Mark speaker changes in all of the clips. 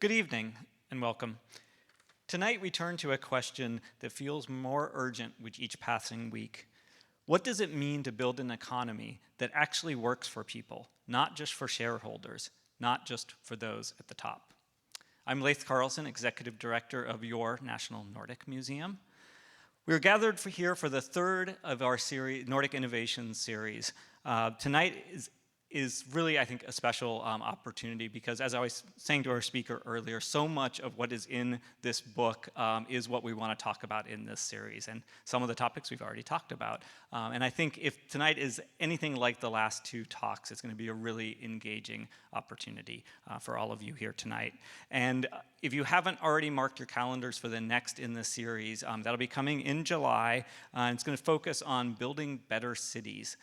Speaker 1: Good evening and welcome. Tonight we turn to a question that feels more urgent with each passing week. What does it mean to build an economy that actually works for people, not just for shareholders, not just for those at the top? I'm Lāth Carlson, Executive Director of your National Nordic Museum. We're gathered here for the third of our series, Nordic Innovation series. Tonight is really, I think, a special opportunity because, as I was saying to our speaker earlier, so much of what is in this book is what we want to talk about in this series, and some of the topics we've already talked about. And I think if tonight is anything like the last two talks, it's going to be a really engaging opportunity for all of you here tonight. And if you haven't already marked your calendars for the next in this series, that'll be coming in July. And it's going to focus on building better cities,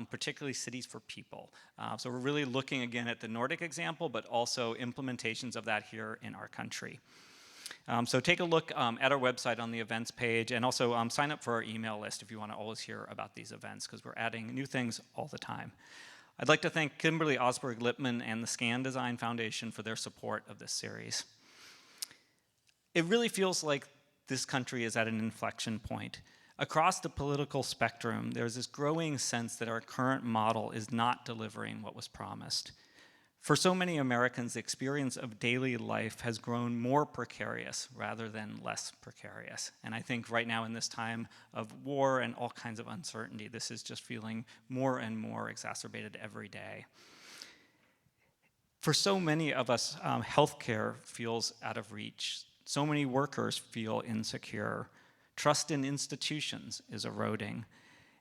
Speaker 1: particularly cities for people. So we're really looking again at the Nordic example, but also implementations of that here in our country. So take a look at our website on the events page, and also sign up for our email list if you want to always hear about these events, because we're adding new things all the time. I'd like to thank Kimberly Osberg-Lippmann and the Scan Design Foundation for their support of this series. It really feels like this country is at an inflection point. Across the political spectrum, there's this growing sense that our current model is not delivering what was promised. For so many Americans, the experience of daily life has grown more precarious rather than less precarious. And I think right now in this time of war and all kinds of uncertainty, this is just feeling more and more exacerbated every day. For so many of us, healthcare feels out of reach. So many workers feel insecure. Trust in institutions is eroding.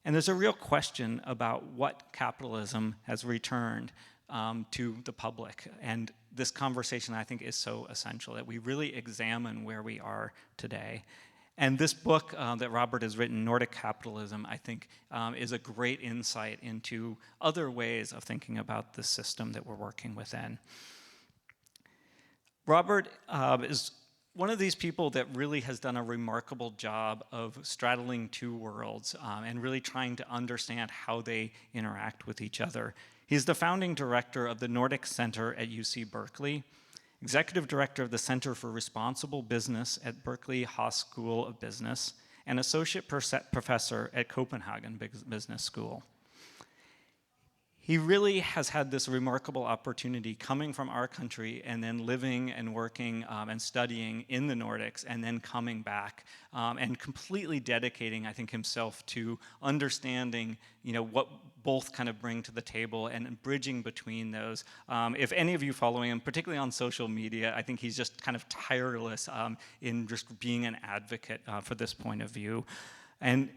Speaker 1: And there's a real question about what capitalism has returned to the public. And this conversation, I think, is so essential that we really examine where we are today. And this book that Robert has written, Nordic Capitalism, I think is a great insight into other ways of thinking about the system that we're working within. Robert is one of these people that really has done a remarkable job of straddling two worlds and really trying to understand how they interact with each other. He's the founding director of the Nordic Center at UC Berkeley, executive director of the Center for Responsible Business at Berkeley Haas School of Business, and associate professor at Copenhagen Business School. He really has had this remarkable opportunity coming from our country and then living and working and studying in the Nordics and then coming back and completely dedicating, I think, himself to understanding, what both kind of bring to the table and bridging between those. If any of you following him, particularly on social media, I think he's just kind of tireless in just being an advocate for this point of view. And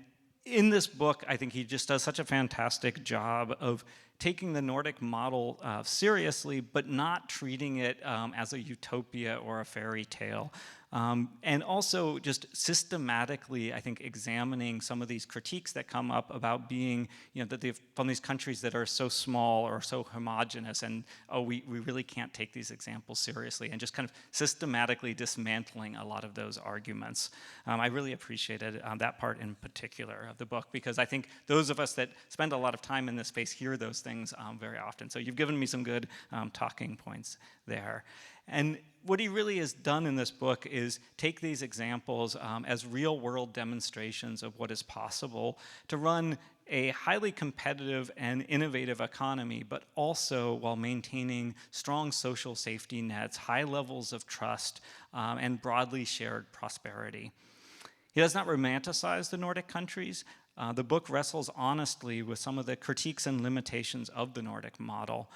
Speaker 1: in this book, I think he just does such a fantastic job of taking the Nordic model seriously, but not treating it as a utopia or a fairy tale. And also just systematically, I think, examining some of these critiques that come up about being, that they've from these countries that are so small or so homogenous, and we really can't take these examples seriously, and just kind of systematically dismantling a lot of those arguments. I really appreciated that part in particular of the book, because I think those of us that spend a lot of time in this space hear those things very often. So you've given me some good talking points there. And what he really has done in this book is take these examples as real-world demonstrations of what is possible to run a highly competitive and innovative economy, but also while maintaining strong social safety nets, high levels of trust, and broadly shared prosperity. He does not romanticize the Nordic countries. The book wrestles honestly with some of the critiques and limitations of the Nordic model.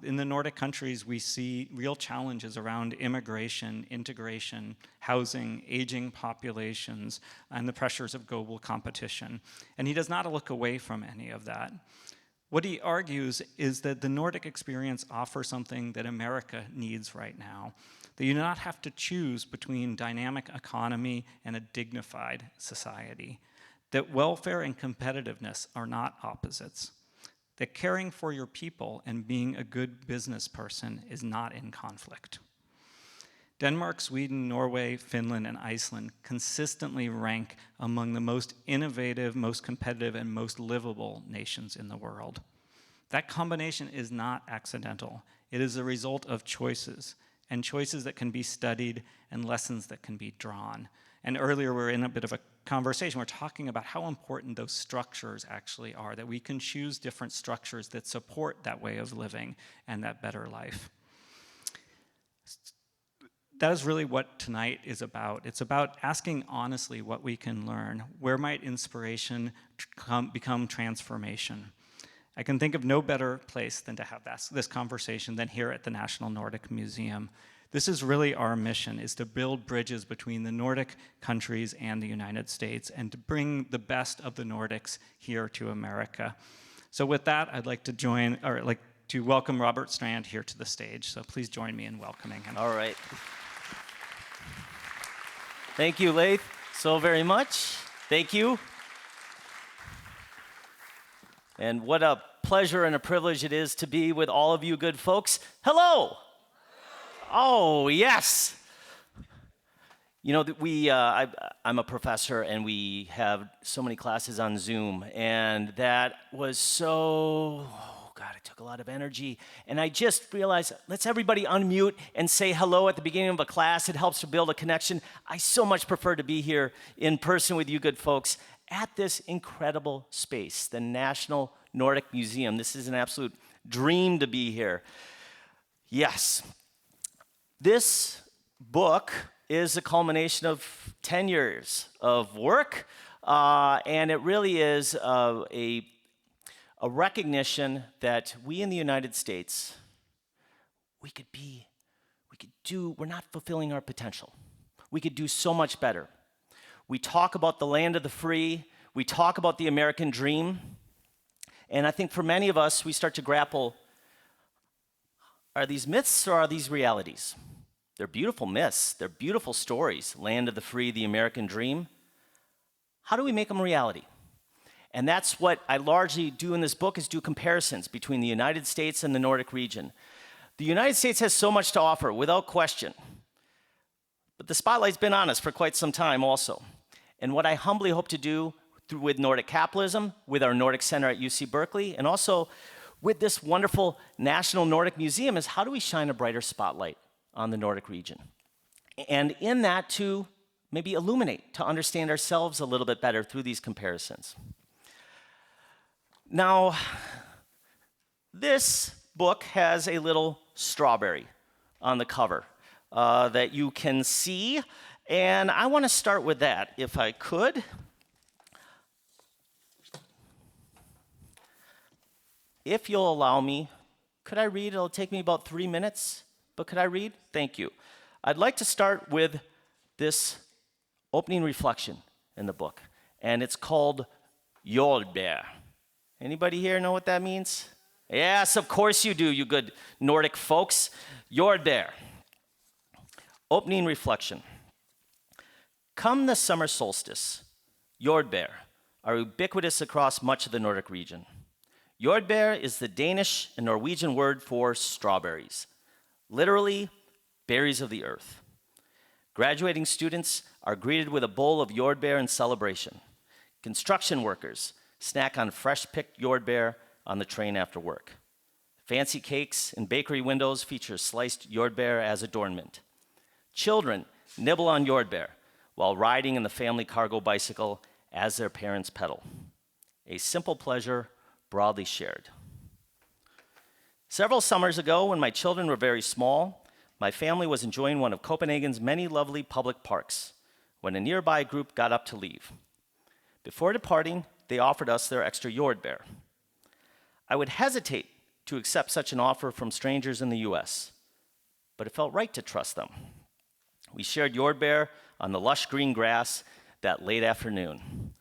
Speaker 1: In the Nordic countries, we see real challenges around immigration, integration, housing, aging populations, and the pressures of global competition. And he does not look away from any of that. What he argues is that the Nordic experience offers something that America needs right now, that you do not have to choose between dynamic economy and a dignified society, that welfare and competitiveness are not opposites, that caring for your people and being a good business person is not in conflict. Denmark, Sweden, Norway, Finland, and Iceland consistently rank among the most innovative, most competitive, and most livable nations in the world. That combination is not accidental. It is a result of choices. and choices that can be studied and lessons that can be drawn. And earlier we were in a bit of a conversation, we're talking about how important those structures actually are, that we can choose different structures that support that way of living and that better life. That is really what tonight is about. It's about asking honestly what we can learn. Where might inspiration become transformation? I can think of no better place than to have this conversation than here at the National Nordic Museum. This is really our mission, is to build bridges between the Nordic countries and the United States and to bring the best of the Nordics here to America. So with that, I'd like to welcome Robert Strand here to the stage. So please join me in welcoming him.
Speaker 2: All right. Thank you, Lāth, so very much. Thank you. And what a pleasure and a privilege it is to be with all of you good folks. Hello. Oh, yes. You know, I'm a professor, and we have so many classes on Zoom, and that was God, it took a lot of energy. And I just realized, let's everybody unmute and say hello at the beginning of a class. It helps to build a connection. I so much prefer to be here in person with you good folks at this incredible space, the National Nordic Museum. This is an absolute dream to be here. Yes. This book is a culmination of 10 years of work, and it really is a recognition that we in the United States, we're not fulfilling our potential. We could do so much better. We talk about the land of the free, we talk about the American dream, and I think for many of us, we start to grapple, are these myths or are these realities? They're beautiful myths, they're beautiful stories, land of the free, the American dream. How do we make them reality? And that's what I largely do in this book, is do comparisons between the United States and the Nordic region. The United States has so much to offer, without question. But the spotlight's been on us for quite some time also. And what I humbly hope to do with Nordic Capitalism, with our Nordic Center at UC Berkeley, and also with this wonderful National Nordic Museum, is how do we shine a brighter spotlight on the Nordic region? And in that, to maybe illuminate, to understand ourselves a little bit better through these comparisons. Now, this book has a little strawberry on the cover that you can see, and I want to start with that, if I could. If you'll allow me, could I read? It'll take me about 3 minutes, but could I read? Thank you. I'd like to start with this opening reflection in the book, and it's called Jordbær. Anybody here know what that means? Yes, of course you do, you good Nordic folks. Jordbær. Opening reflection. Come the summer solstice, jordbær are ubiquitous across much of the Nordic region. Jordbær is the Danish and Norwegian word for strawberries, literally berries of the earth. Graduating students are greeted with a bowl of jordbær in celebration. Construction workers snack on fresh-picked jordbær on the train after work. Fancy cakes in bakery windows feature sliced jordbær as adornment. Children nibble on jordbær while riding in the family cargo bicycle as their parents pedal. A simple pleasure broadly shared. Several summers ago, when my children were very small, my family was enjoying one of Copenhagen's many lovely public parks when a nearby group got up to leave. Before departing, they offered us their extra jordbær. I would hesitate to accept such an offer from strangers in the US, but it felt right to trust them. We shared jordbær on the lush green grass that late afternoon.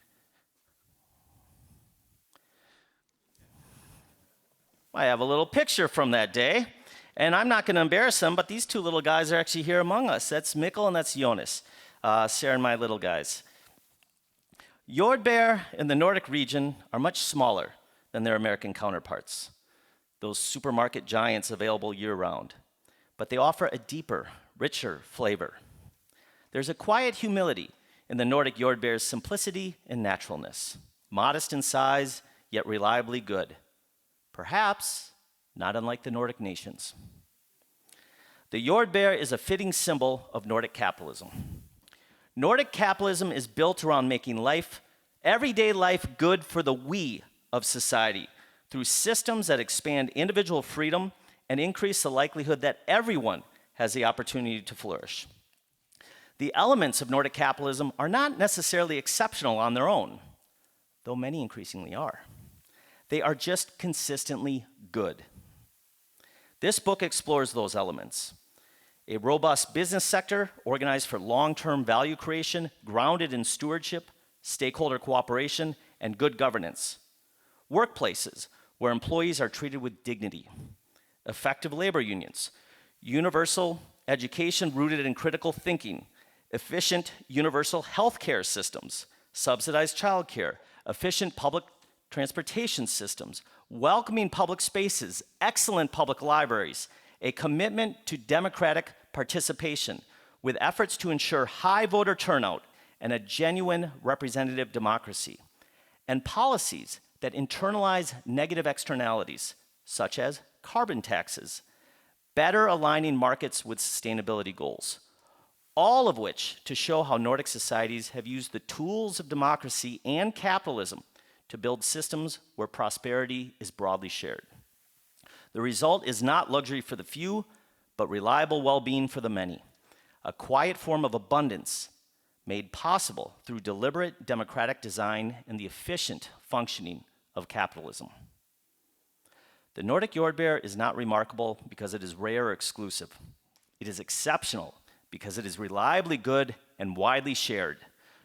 Speaker 2: I have a little picture from that day, and I'm not going to embarrass them, but these two little guys are actually here among us. That's Mikkel and that's Jonas, Sarah and my little guys. Jordbær in the Nordic region are much smaller than their American counterparts, those supermarket giants available year-round, but they offer a deeper, richer flavor. There's a quiet humility in the Nordic jordbær's simplicity and naturalness, modest in size, yet reliably good. Perhaps not unlike the Nordic nations. The Jordbær is a fitting symbol of Nordic capitalism. Nordic capitalism is built around making life, everyday life, good for the we of society through systems that expand individual freedom and increase the likelihood that everyone has the opportunity to flourish. The elements of Nordic capitalism are not necessarily exceptional on their own, though many increasingly are. They are just consistently good. This book explores those elements. A robust business sector organized for long-term value creation, grounded in stewardship, stakeholder cooperation, and good governance. Workplaces where employees are treated with dignity. Effective labor unions. Universal education rooted in critical thinking. Efficient universal healthcare systems. Subsidized childcare. Efficient public transportation systems. Welcoming public spaces. Excellent public libraries. A commitment to democratic participation with efforts to ensure high voter turnout and a genuine representative democracy, and policies that internalize negative externalities, such as carbon taxes, better aligning markets with sustainability goals, all of which to show how Nordic societies have used the tools of democracy and capitalism to build systems where prosperity is broadly shared. The result is not luxury for the few, but reliable well-being for the many, a quiet form of abundance made possible through deliberate democratic design and the efficient functioning of capitalism. The Nordic Jordbær is not remarkable because it is rare or exclusive. It is exceptional because it is reliably good and widely shared.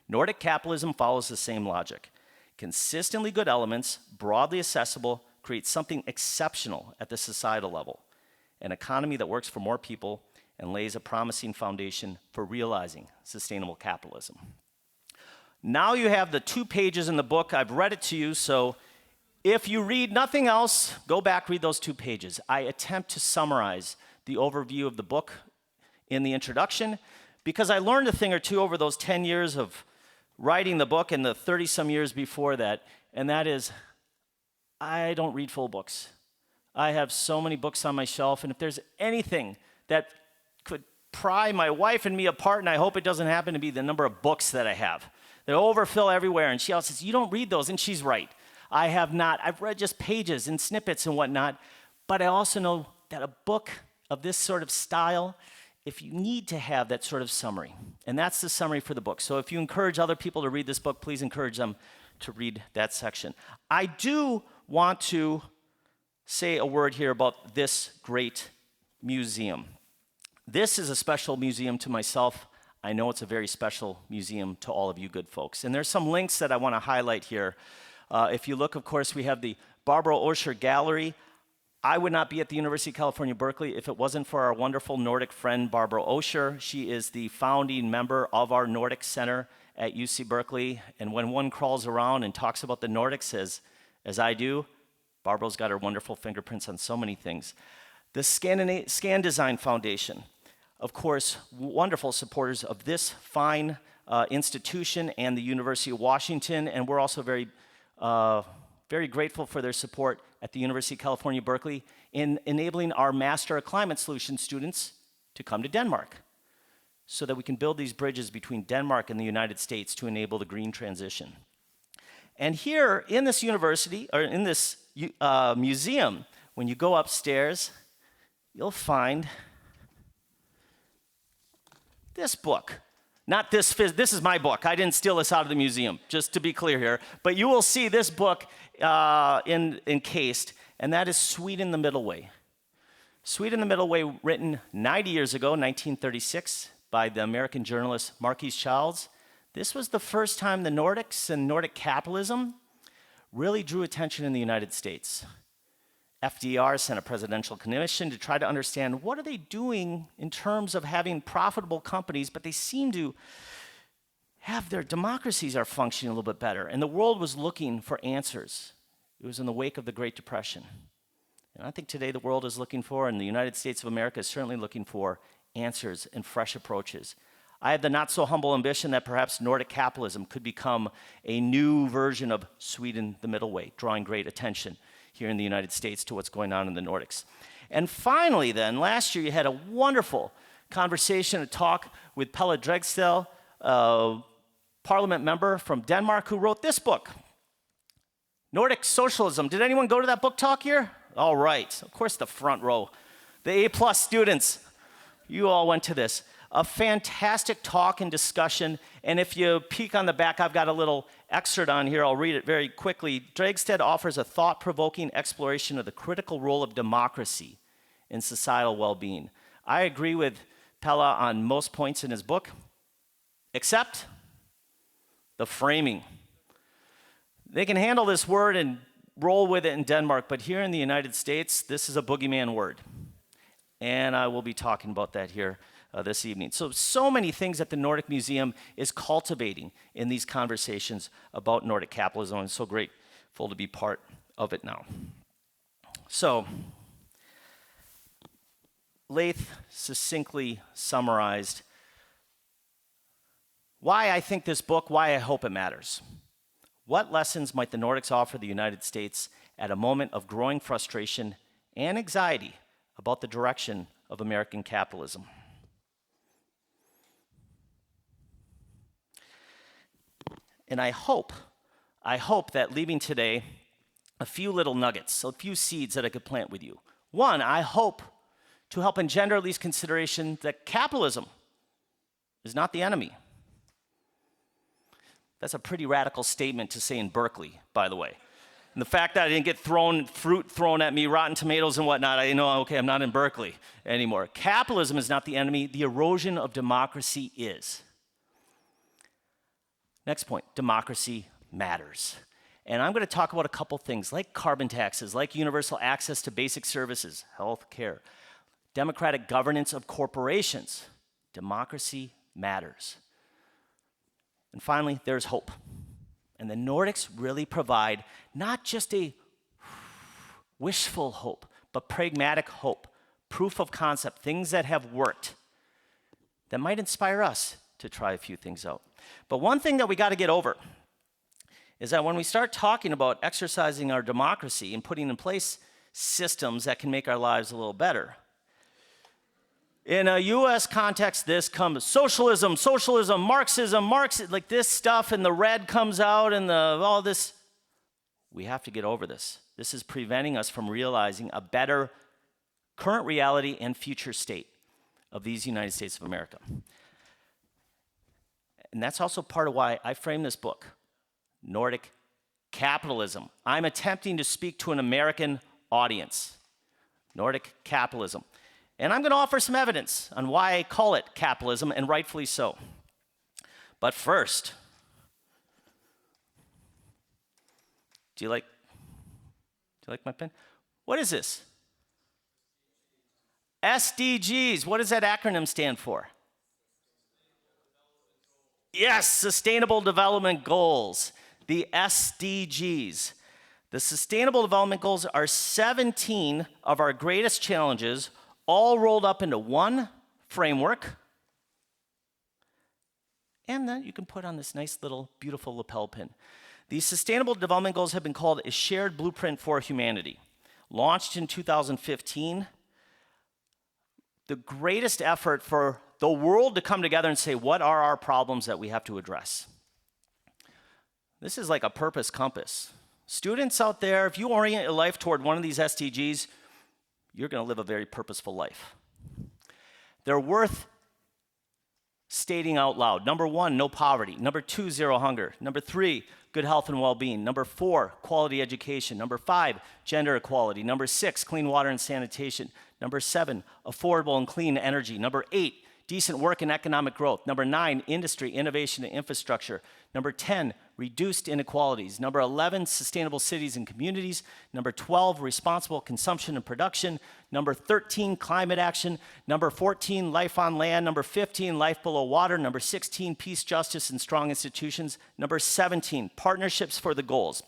Speaker 2: Nordic capitalism follows the same logic. Consistently good elements, broadly accessible, create something exceptional at the societal level, an economy that works for more people and lays a promising foundation for realizing sustainable capitalism. Now you have the 2 pages in the book. I've read it to you, so if you read nothing else, go back, read those 2 pages. I attempt to summarize the overview of the book in the introduction because I learned a thing or two over those 10 years of writing the book and the 30-some years before that, and that is, I don't read full books. I have so many books on my shelf, and if there's anything that could pry my wife and me apart, and I hope it doesn't happen to be the number of books that I have. They overfill everywhere, and she always says, you don't read those, and she's right. I have not. I've read just pages and snippets and whatnot, but I also know that a book of this sort of style, if you need to have that sort of summary, and that's the summary for the book. So if you encourage other people to read this book, please encourage them to read that section. I do want to say a word here about this great museum. This is a special museum to myself. I know it's a very special museum to all of you good folks. And there's some links that I want to highlight here. If you look, of course, we have the Barbara Osher Gallery. I would not be at the University of California, Berkeley if it wasn't for our wonderful Nordic friend, Barbara Osher. She is the founding member of our Nordic Center at UC Berkeley. And when one crawls around and talks about the Nordics as I do, Barbara's got her wonderful fingerprints on so many things. The Scan Design Foundation, of course, wonderful supporters of this fine institution and the University of Washington, and we're also very grateful for their support at the University of California, Berkeley in enabling our Master of Climate Solutions students to come to Denmark so that we can build these bridges between Denmark and the United States to enable the green transition. And here in this university, or in this museum, when you go upstairs, you'll find this book. Not this, this is my book. I didn't steal this out of the museum, just to be clear here. But you will see this book encased, and that is Sweet in the Middle Way. Sweet in the Middle Way, written 90 years ago, 1936, by the American journalist Marquis Childs. This was the first time the Nordics and Nordic capitalism really drew attention in the United States. FDR sent a presidential commission to try to understand what are they doing in terms of having profitable companies, but they seem to have their democracies are functioning a little bit better. And the world was looking for answers. It was in the wake of the Great Depression. And I think today the world is looking for, and the United States of America is certainly looking for, answers and fresh approaches. I had the not so humble ambition that perhaps Nordic capitalism could become a new version of Sweet in the Middle Way, drawing great attention. here in the United States to what's going on in the Nordics. And finally then, last year you had a wonderful conversation, a talk with Pelle Dregsted, a parliament member from Denmark who wrote this book, Nordic Socialism. Did anyone go to that book talk here? All right, of course the front row. The A+ students, you all went to this. A fantastic talk and discussion, and if you peek on the back, I've got a little excerpt on here, I'll read it very quickly. Dregsted offers a thought-provoking exploration of the critical role of democracy in societal well-being. I agree with Pelle on most points in his book, except the framing. They can handle this word and roll with it in Denmark, but here in the United States, this is a boogeyman word. And I will be talking about that here this evening. So many things that the Nordic Museum is cultivating in these conversations about Nordic capitalism. I'm so grateful to be part of it now. So, Lāth succinctly summarized why I think this book, why I hope it matters. What lessons might the Nordics offer the United States at a moment of growing frustration and anxiety about the direction of American capitalism? And I hope that leaving today, a few little nuggets, a few seeds that I could plant with you. One, I hope to help engender at least consideration that capitalism is not the enemy. That's a pretty radical statement to say in Berkeley, by the way. And the fact that I didn't get fruit thrown at me, rotten tomatoes and whatnot, I know, okay, I'm not in Berkeley anymore. Capitalism is not the enemy, the erosion of democracy is. Next point, democracy matters. And I'm going to talk about a couple things like carbon taxes, like universal access to basic services, health care, democratic governance of corporations. Democracy matters. And finally, there's hope. And the Nordics really provide not just a wishful hope, but pragmatic hope, proof of concept, things that have worked that might inspire us to try a few things out. But one thing that we got to get over is that when we start talking about exercising our democracy and putting in place systems that can make our lives a little better, in a US context, this comes socialism, Marxism, like this stuff, and the red comes out and all this. We have to get over this. This is preventing us from realizing a better current reality and future state of these United States of America. And that's also part of why I framed this book, Nordic Capitalism. I'm attempting to speak to an American audience. Nordic Capitalism. And I'm going to offer some evidence on why I call it capitalism, and rightfully so. But first, do you like my pen? What is this? SDGs. What does that acronym stand for? Yes, Sustainable Development Goals, the SDGs. The Sustainable Development Goals are 17 of our greatest challenges, all rolled up into one framework. And then you can put on this nice little beautiful lapel pin. These Sustainable Development Goals have been called a shared blueprint for humanity. Launched in 2015, the greatest effort for the world to come together and say, what are our problems that we have to address? This is like a purpose compass. Students out there, if you orient your life toward one of these SDGs, you're going to live a very purposeful life. They're worth stating out loud. Number 1, no poverty. Number 2, zero hunger. Number 3, good health and well-being. Number 4, quality education. Number 5, gender equality. Number 6, clean water and sanitation. Number 7, affordable and clean energy. Number 8, decent work and economic growth. Number 9, industry, innovation, and infrastructure. Number 10, reduced inequalities. Number 11, sustainable cities and communities. Number 12, responsible consumption and production. Number 13, climate action. Number 14, life on land. Number 15, life below water. Number 16, peace, justice, and strong institutions. Number 17, partnerships for the goals.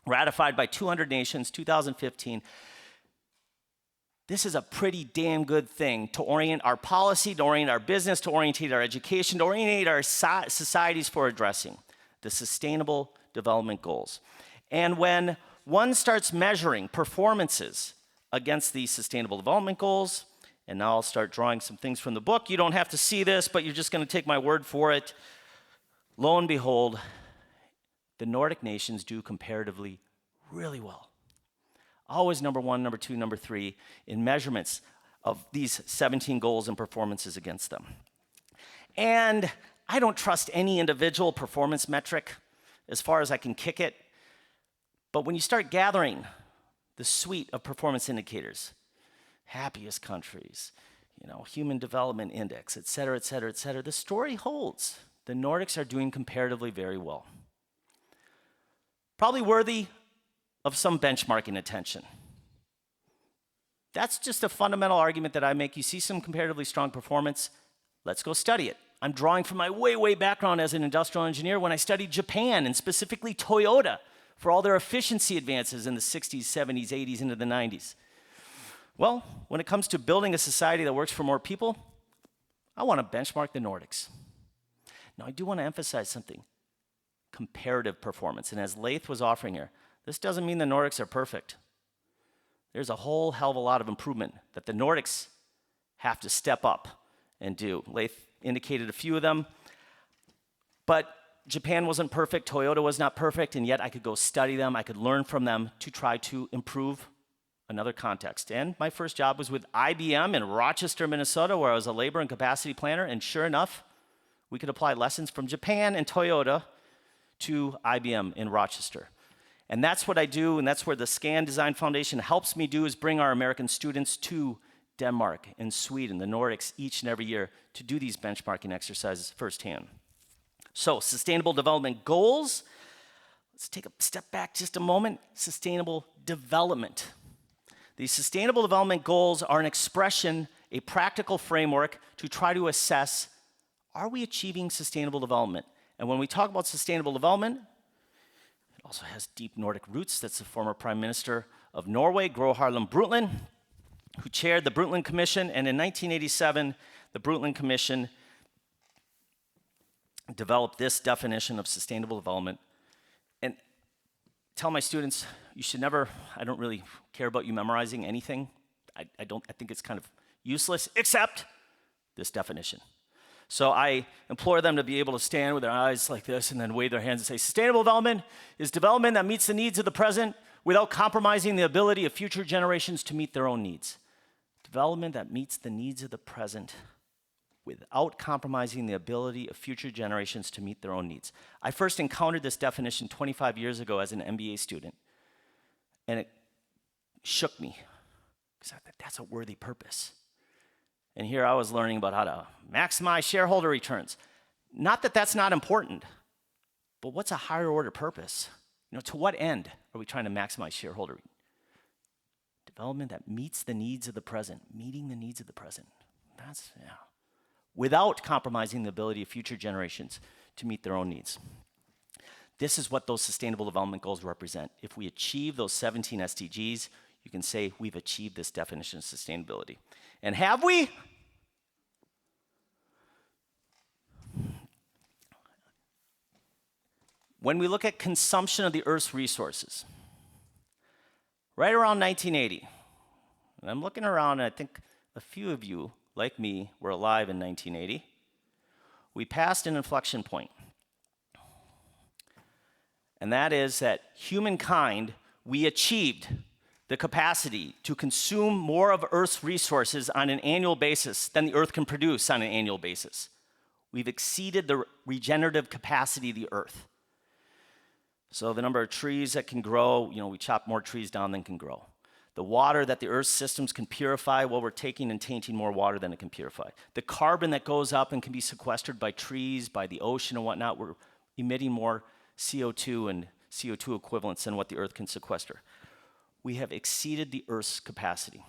Speaker 2: Ratified by 200 nations, 2015. This is a pretty damn good thing to orient our policy, to orient our business, to orientate our education, to orientate our societies for addressing the Sustainable Development Goals. And when one starts measuring performances against these Sustainable Development Goals. And now I'll start drawing some things from the book. You don't have to see this, but you're just going to take my word for it. Lo and behold, the Nordic nations do comparatively really well. Always number one, number two, number three in measurements of these 17 goals and performances against them. And I don't trust any individual performance metric as far as I can kick it. But when you start gathering the suite of performance indicators, happiest countries, Human Development Index, et cetera, et cetera, et cetera, the story holds. The Nordics are doing comparatively very well. Probably worthy of some benchmarking attention. That's just a fundamental argument that I make. You see some comparatively strong performance, let's go study it. I'm drawing from my way background as an industrial engineer when I studied Japan and specifically Toyota for all their efficiency advances in the 60s, 70s, 80s, into the 90s. Well, when it comes to building a society that works for more people, I want to benchmark the Nordics. Now, I do want to emphasize something, comparative performance. And as Lāth was offering here, this doesn't mean the Nordics are perfect. There's a whole hell of a lot of improvement that the Nordics have to step up and do. Lāth indicated a few of them, but Japan wasn't perfect, Toyota was not perfect, and yet I could go study them, I could learn from them to try to improve another context. And my first job was with IBM in Rochester, Minnesota, where I was a labor and capacity planner, and sure enough, we could apply lessons from Japan and Toyota to IBM in Rochester. And that's what I do, and that's where the Scan Design Foundation helps me do, is bring our American students to Denmark and Sweden, the Nordics, each and every year to do these benchmarking exercises firsthand. So, Sustainable Development Goals. Let's take a step back just a moment. Sustainable development. These Sustainable Development Goals are an expression, a practical framework to try to assess, are we achieving sustainable development? And when we talk about sustainable development, it also has deep Nordic roots. That's the former Prime Minister of Norway, Gro Harlem Brundtland, who chaired the Brundtland Commission, and in 1987, the Brundtland Commission developed this definition of sustainable development. And tell my students, you should never, I don't really care about you memorizing anything. I think it's kind of useless, except this definition. So I implore them to be able to stand with their eyes like this and then wave their hands and say, sustainable development is development that meets the needs of the present without compromising the ability of future generations to meet their own needs. Development that meets the needs of the present without compromising the ability of future generations to meet their own needs. I first encountered this definition 25 years ago as an MBA student, and it shook me, because I thought that's a worthy purpose. And here I was learning about how to maximize shareholder returns. Not that that's not important, but what's a higher order purpose? To what end are we trying to maximize shareholder returns? Development that meets the needs of the present, meeting the needs of the present. That's, yeah. Without compromising the ability of future generations to meet their own needs. This is what those Sustainable Development Goals represent. If we achieve those 17 SDGs, you can say we've achieved this definition of sustainability. And have we? When we look at consumption of the Earth's resources, right around 1980, and I'm looking around, and I think a few of you, like me, were alive in 1980, we passed an inflection point. And that is that humankind, we achieved the capacity to consume more of Earth's resources on an annual basis than the Earth can produce on an annual basis. We've exceeded the regenerative capacity of the Earth. So the number of trees that can grow, we chop more trees down than can grow. The water that the Earth's systems can purify, well, we're taking and tainting more water than it can purify. The carbon that goes up and can be sequestered by trees, by the ocean and whatnot, we're emitting more CO2 and CO2 equivalents than what the Earth can sequester. We have exceeded the Earth's capacity.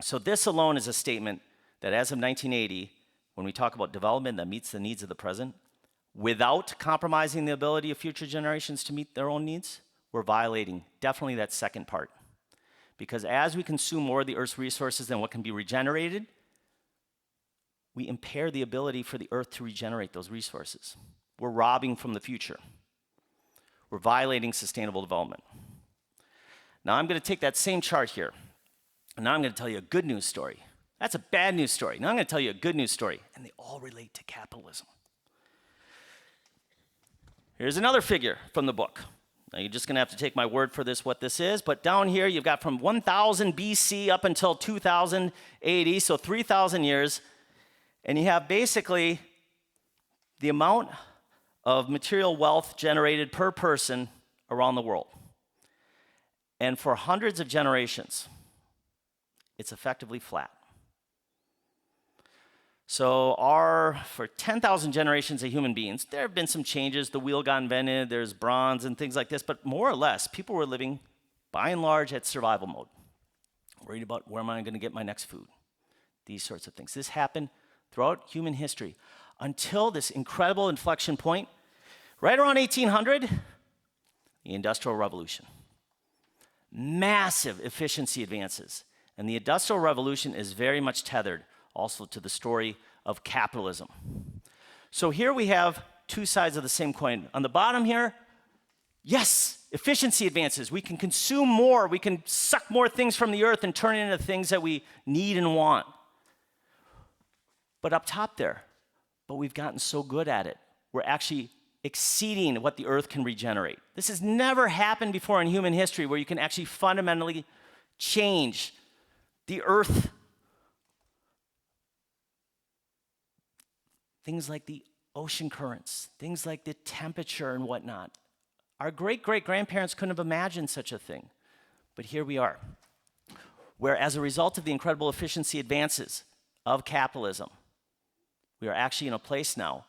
Speaker 2: So this alone is a statement that as of 1980, when we talk about development that meets the needs of the present, without compromising the ability of future generations to meet their own needs, we're violating definitely that second part. Because as we consume more of the Earth's resources than what can be regenerated, we impair the ability for the Earth to regenerate those resources. We're robbing from the future. We're violating sustainable development. Now I'm going to take that same chart here, and now I'm going to tell you a good news story. That's a bad news story. Now I'm going to tell you a good news story, and they all relate to capitalism. Here's another figure from the book. Now you're just going to have to take my word for this, what this is, but down here you've got from 1000 BC up until 2000 AD, so 3,000 years, and you have basically the amount of material wealth generated per person around the world. And for hundreds of generations, it's effectively flat. So for 10,000 generations of human beings, there have been some changes. The wheel got invented, there's bronze and things like this, but more or less, people were living, by and large, at survival mode. Worried about where am I going to get my next food? These sorts of things. This happened throughout human history until this incredible inflection point, right around 1800, the Industrial Revolution. Massive efficiency advances. And the Industrial Revolution is very much tethered also to the story of capitalism. So here we have two sides of the same coin. On the bottom here, yes, efficiency advances. We can consume more. We can suck more things from the earth and turn it into things that we need and want. But up top there, but we've gotten so good at it, we're actually exceeding what the earth can regenerate. This has never happened before in human history where you can actually fundamentally change the earth. Things like the ocean currents, things like the temperature and whatnot. Our great-great-grandparents couldn't have imagined such a thing. But here we are, where as a result of the incredible efficiency advances of capitalism, we are actually in a place now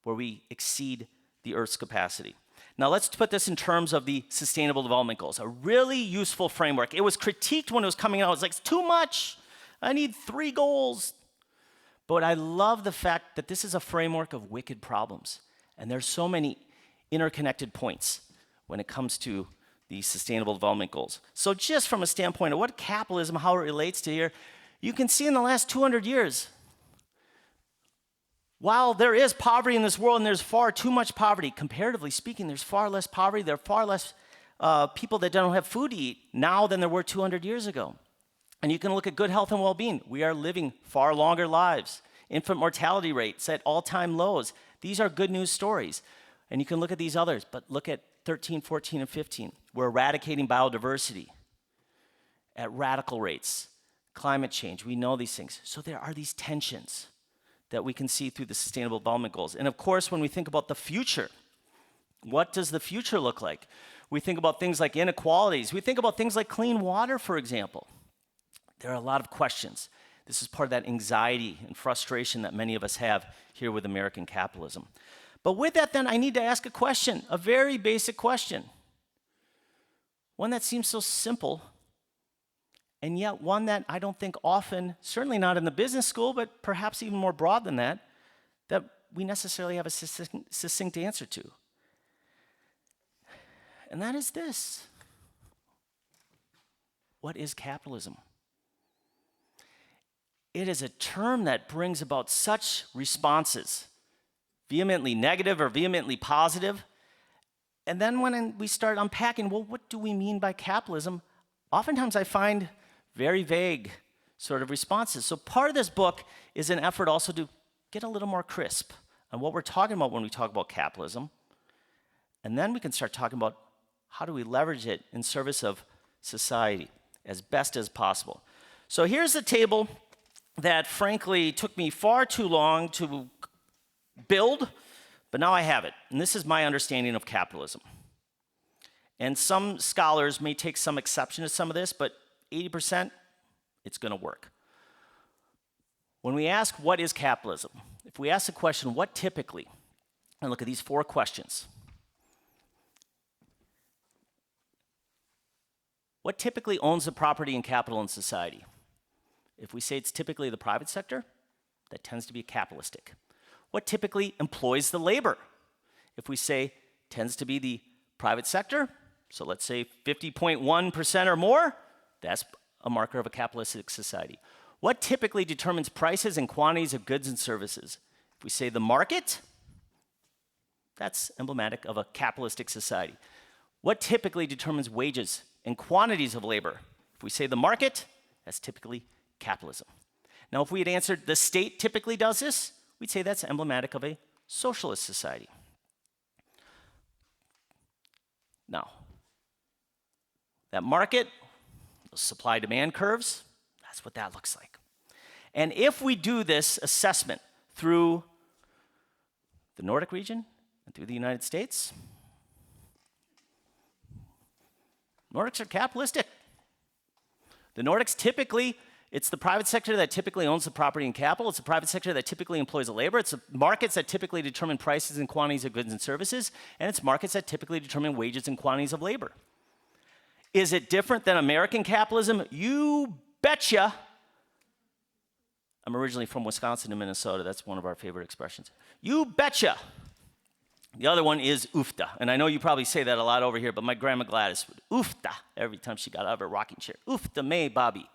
Speaker 2: where we exceed the Earth's capacity. Now let's put this in terms of the Sustainable Development Goals, a really useful framework. It was critiqued when it was coming out. It was like, it's too much. I need 3 goals. But I love the fact that this is a framework of wicked problems. And there's so many interconnected points when it comes to the Sustainable Development Goals. So just from a standpoint of what capitalism, how it relates to here, you can see in the last 200 years, while there is poverty in this world and there's far too much poverty, comparatively speaking, there's far less poverty, there are far less people that don't have food to eat now than there were 200 years ago. And you can look at good health and well-being. We are living far longer lives. Infant mortality rates at all-time lows. These are good news stories. And you can look at these others, but look at 13, 14, and 15. We're eradicating biodiversity at radical rates. Climate change, we know these things. So there are these tensions that we can see through the Sustainable Development Goals. And of course, when we think about the future, what does the future look like? We think about things like inequalities. We think about things like clean water, for example. There are a lot of questions. This is part of that anxiety and frustration that many of us have here with American capitalism. But with that, then, I need to ask a question, a very basic question. One that seems so simple, and yet one that I don't think often, certainly not in the business school, but perhaps even more broad than that we necessarily have a succinct answer to. And that is this. What is capitalism? It is a term that brings about such responses, vehemently negative or vehemently positive. And then when we start unpacking, well, what do we mean by capitalism? Oftentimes I find very vague sort of responses. So part of this book is an effort also to get a little more crisp on what we're talking about when we talk about capitalism. And then we can start talking about how do we leverage it in service of society as best as possible. So here's the table that frankly took me far too long to build, but now I have it. And this is my understanding of capitalism. And some scholars may take some exception to some of this, but 80%, it's going to work. When we ask what is capitalism, if we ask the question, what typically, and look at these 4 questions. What typically owns the property and capital in society? If we say it's typically the private sector, that tends to be capitalistic. What typically employs the labor? If we say tends to be the private sector, so let's say 50.1% or more, that's a marker of a capitalistic society. What typically determines prices and quantities of goods and services? If we say the market, that's emblematic of a capitalistic society. What typically determines wages and quantities of labor. If we say the market, that's typically capitalism. Now, if we had answered the state typically does this, we'd say that's emblematic of a socialist society. Now, that market, those supply-demand curves, that's what that looks like. And if we do this assessment through the Nordic region and through the United States, Nordics are capitalistic. The Nordics typically, it's the private sector that typically owns the property and capital. It's the private sector that typically employs the labor. It's the markets that typically determine prices and quantities of goods and services. And it's markets that typically determine wages and quantities of labor. Is it different than American capitalism? You betcha. I'm originally from Wisconsin and Minnesota. That's one of our favorite expressions. You betcha. The other one is oofta. And I know you probably say that a lot over here, but my grandma Gladys would oofta every time she got out of her rocking chair. Oofta may, Bobby.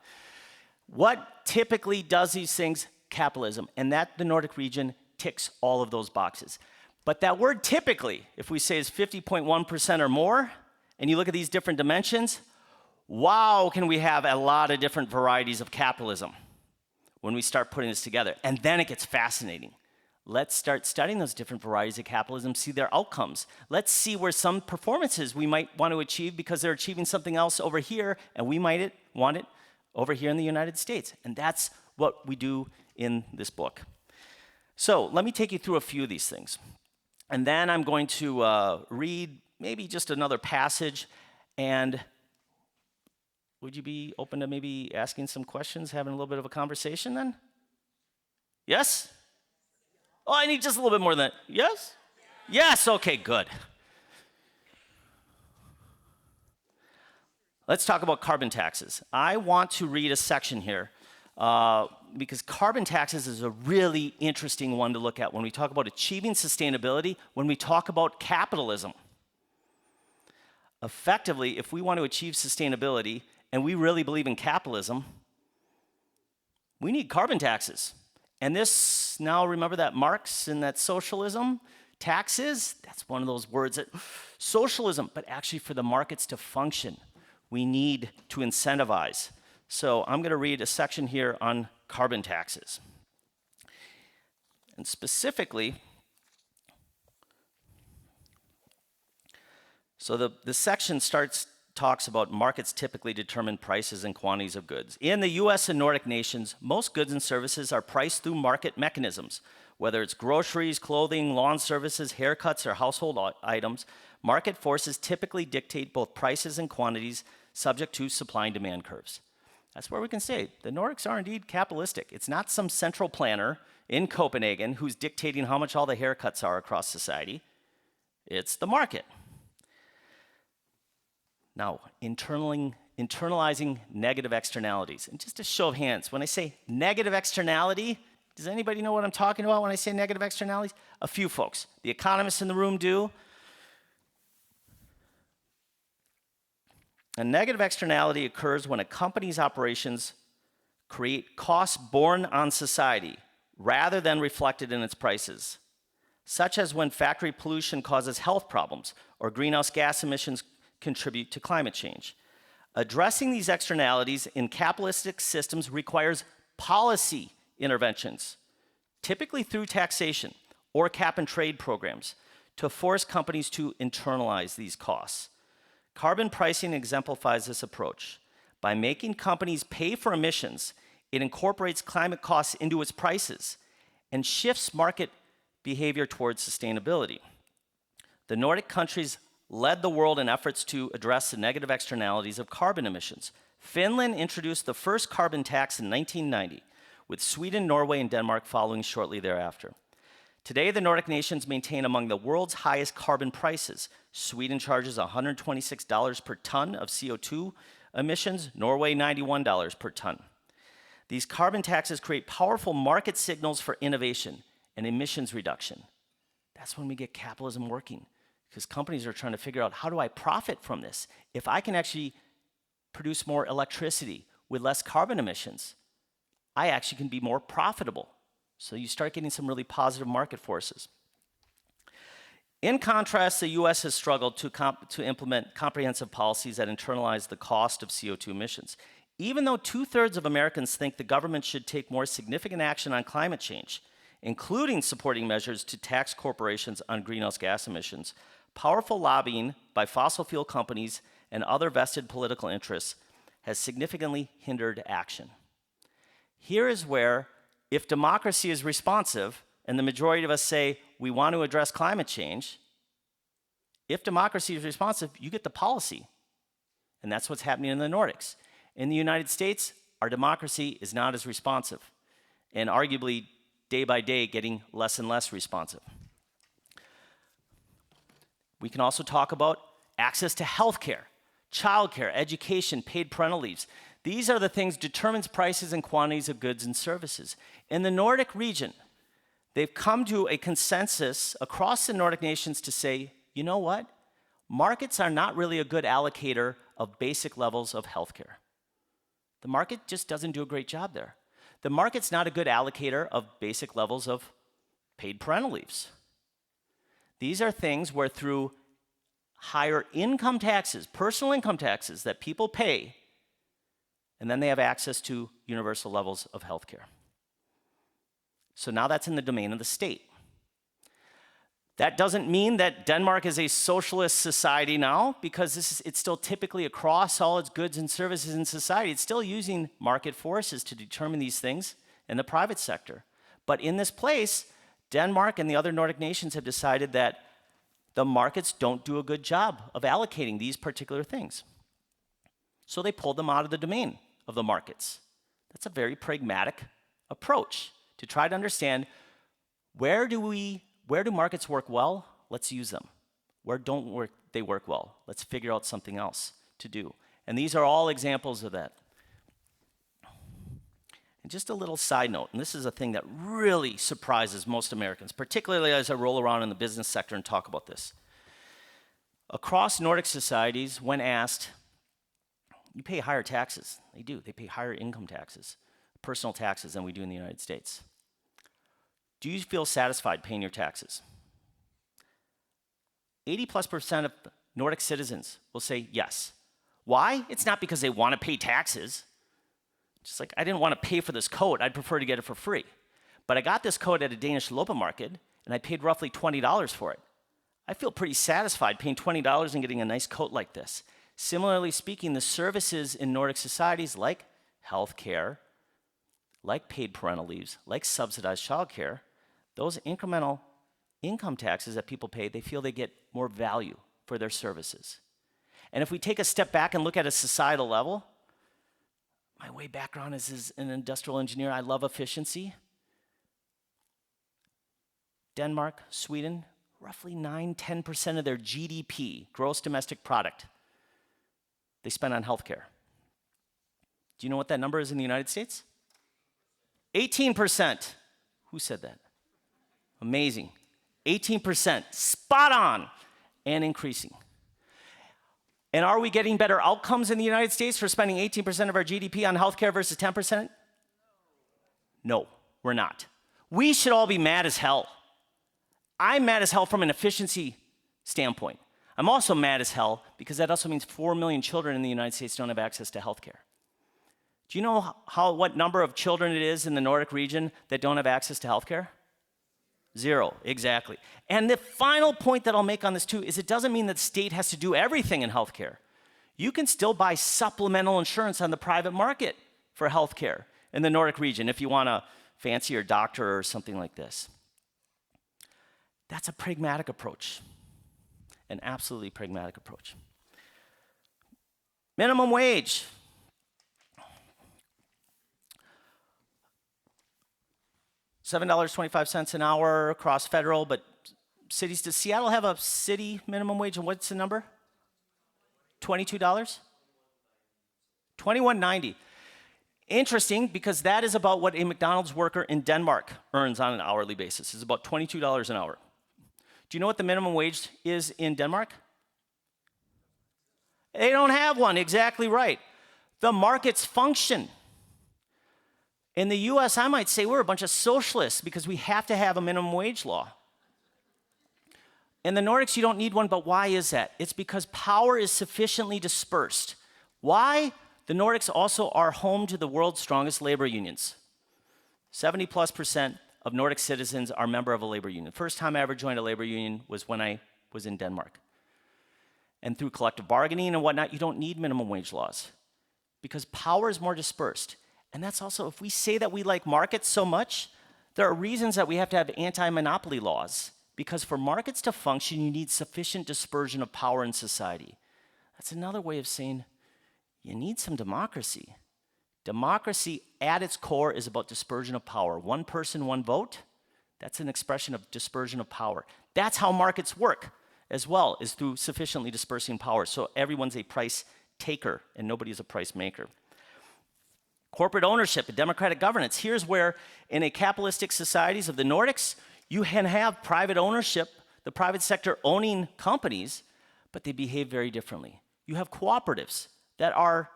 Speaker 2: What typically does these things? Capitalism. And that the Nordic region ticks all of those boxes. But that word typically, if we say is 50.1% or more, and you look at these different dimensions, wow, can we have a lot of different varieties of capitalism when we start putting this together. And then it gets fascinating. Let's start studying those different varieties of capitalism, see their outcomes. Let's see where some performances we might want to achieve because they're achieving something else over here, and we might want it over here in the United States. And that's what we do in this book. So let me take you through a few of these things. And then I'm going to read maybe just another passage. And would you be open to maybe asking some questions, having a little bit of a conversation then? Yes? Oh, I need just a little bit more than that. Yes? Yes, okay, good. Let's talk about carbon taxes. I want to read a section here because carbon taxes is a really interesting one to look at when we talk about achieving sustainability, when we talk about capitalism. Effectively, if we want to achieve sustainability and we really believe in capitalism, we need carbon taxes. And this, now remember that Marx and that socialism, taxes, that's one of those words that, socialism, but actually for the markets to function, we need to incentivize. So I'm going to read a section here on carbon taxes. And specifically, so the section talks about markets typically determine prices and quantities of goods. In the US and Nordic nations, most goods and services are priced through market mechanisms. Whether it's groceries, clothing, lawn services, haircuts, or household items, market forces typically dictate both prices and quantities subject to supply and demand curves. That's where we can say the Nordics are indeed capitalistic. It's not some central planner in Copenhagen who's dictating how much all the haircuts are across society. It's the market. Now, internalizing negative externalities. And just a show of hands, when I say negative externality, does anybody know what I'm talking about when I say negative externalities? A few folks. The economists in the room do. A negative externality occurs when a company's operations create costs borne on society rather than reflected in its prices, such as when factory pollution causes health problems or greenhouse gas emissions contribute to climate change. Addressing these externalities in capitalistic systems requires policy interventions, typically through taxation or cap and trade programs, to force companies to internalize these costs. Carbon pricing exemplifies this approach. By making companies pay for emissions, it incorporates climate costs into its prices and shifts market behavior towards sustainability. The Nordic countries led the world in efforts to address the negative externalities of carbon emissions. Finland introduced the first carbon tax in 1990, with Sweden, Norway, and Denmark following shortly thereafter. Today, the Nordic nations maintain among the world's highest carbon prices. Sweden charges $126 per ton of CO2 emissions, Norway $91 per ton. These carbon taxes create powerful market signals for innovation and emissions reduction. That's when we get capitalism working, because companies are trying to figure out, how do I profit from this? If I can actually produce more electricity with less carbon emissions, I actually can be more profitable. So you start getting some really positive market forces. In contrast, the US has struggled to implement comprehensive policies that internalize the cost of CO2 emissions. Even though 2/3 of Americans think the government should take more significant action on climate change, including supporting measures to tax corporations on greenhouse gas emissions, powerful lobbying by fossil fuel companies and other vested political interests has significantly hindered action. Here is where, if democracy is responsive, and the majority of us say we want to address climate change, if democracy is responsive, you get the policy. And that's what's happening in the Nordics. In the United States, our democracy is not as responsive, and arguably, day by day, getting less and less responsive. We can also talk about access to healthcare, childcare, education, paid parental leaves. These are the things determines prices and quantities of goods and services. In the Nordic region, they've come to a consensus across the Nordic nations to say, you know what? Markets are not really a good allocator of basic levels of healthcare. The market just doesn't do a great job there. The market's not a good allocator of basic levels of paid parental leaves. These are things where through higher income taxes, personal income taxes that people pay, and then they have access to universal levels of healthcare. So now that's in the domain of the state. That doesn't mean that Denmark is a socialist society now, because it's still typically across all its goods and services in society. It's still using market forces to determine these things in the private sector. But in this place, Denmark and the other Nordic nations have decided that the markets don't do a good job of allocating these particular things. So they pulled them out of the domain of the markets. That's a very pragmatic approach to try to understand where do markets work well? Let's use them. Where don't they work well? Let's figure out something else to do. And these are all examples of that. And just a little side note, and this is a thing that really surprises most Americans, particularly as I roll around in the business sector and talk about this. Across Nordic societies, when asked, you pay higher taxes. They do. They pay higher income taxes, personal taxes, than we do in the United States. Do you feel satisfied paying your taxes? 80+% of Nordic citizens will say yes. Why? It's not because they want to pay taxes. Just like, I didn't want to pay for this coat, I'd prefer to get it for free. But I got this coat at a Danish Loppe-marked, and I paid roughly $20 for it. I feel pretty satisfied paying $20 and getting a nice coat like this. Similarly speaking, the services in Nordic societies like healthcare, like paid parental leaves, like subsidized childcare, those incremental income taxes that people pay, they feel they get more value for their services. And if we take a step back and look at a societal level, my background is as an industrial engineer. I love efficiency. Denmark, Sweden, roughly 9-10% of their GDP, gross domestic product, they spend on healthcare. Do you know what that number is in the United States? 18%. Who said that? Amazing. 18%, spot on, and increasing. And are we getting better outcomes in the United States for spending 18% of our GDP on healthcare versus 10%? No, we're not. We should all be mad as hell. I'm mad as hell from an efficiency standpoint. I'm also mad as hell because that also means 4 million children in the United States don't have access to healthcare. Do you know what number of children it is in the Nordic region that don't have access to healthcare? 0, exactly. And the final point that I'll make on this too is it doesn't mean that the state has to do everything in healthcare. You can still buy supplemental insurance on the private market for healthcare in the Nordic region if you want a fancier doctor or something like this. That's a pragmatic approach, an absolutely pragmatic approach. Minimum wage. $7.25 an hour across federal, but cities, does Seattle have a city minimum wage, and what's the number? $22? $21.90. Interesting, because that is about what a McDonald's worker in Denmark earns on an hourly basis. It's about $22 an hour. Do you know what the minimum wage is in Denmark? They don't have one, exactly right. The markets function. In the US, I might say we're a bunch of socialists because we have to have a minimum wage law. In the Nordics, you don't need one, but why is that? It's because power is sufficiently dispersed. Why? The Nordics also are home to the world's strongest labor unions. 70+% of Nordic citizens are member of a labor union. First time I ever joined a labor union was when I was in Denmark. And through collective bargaining and whatnot, you don't need minimum wage laws because power is more dispersed. And that's also, if we say that we like markets so much, there are reasons that we have to have anti-monopoly laws, because for markets to function, you need sufficient dispersion of power in society. That's another way of saying you need some democracy. Democracy at its core is about dispersion of power. One person, one vote, that's an expression of dispersion of power. That's how markets work as well, is through sufficiently dispersing power. So everyone's a price taker and nobody is a price maker. Corporate ownership and democratic governance. Here's where, in a capitalistic societies of the Nordics, you can have private ownership, the private sector owning companies, but they behave very differently. You have cooperatives that are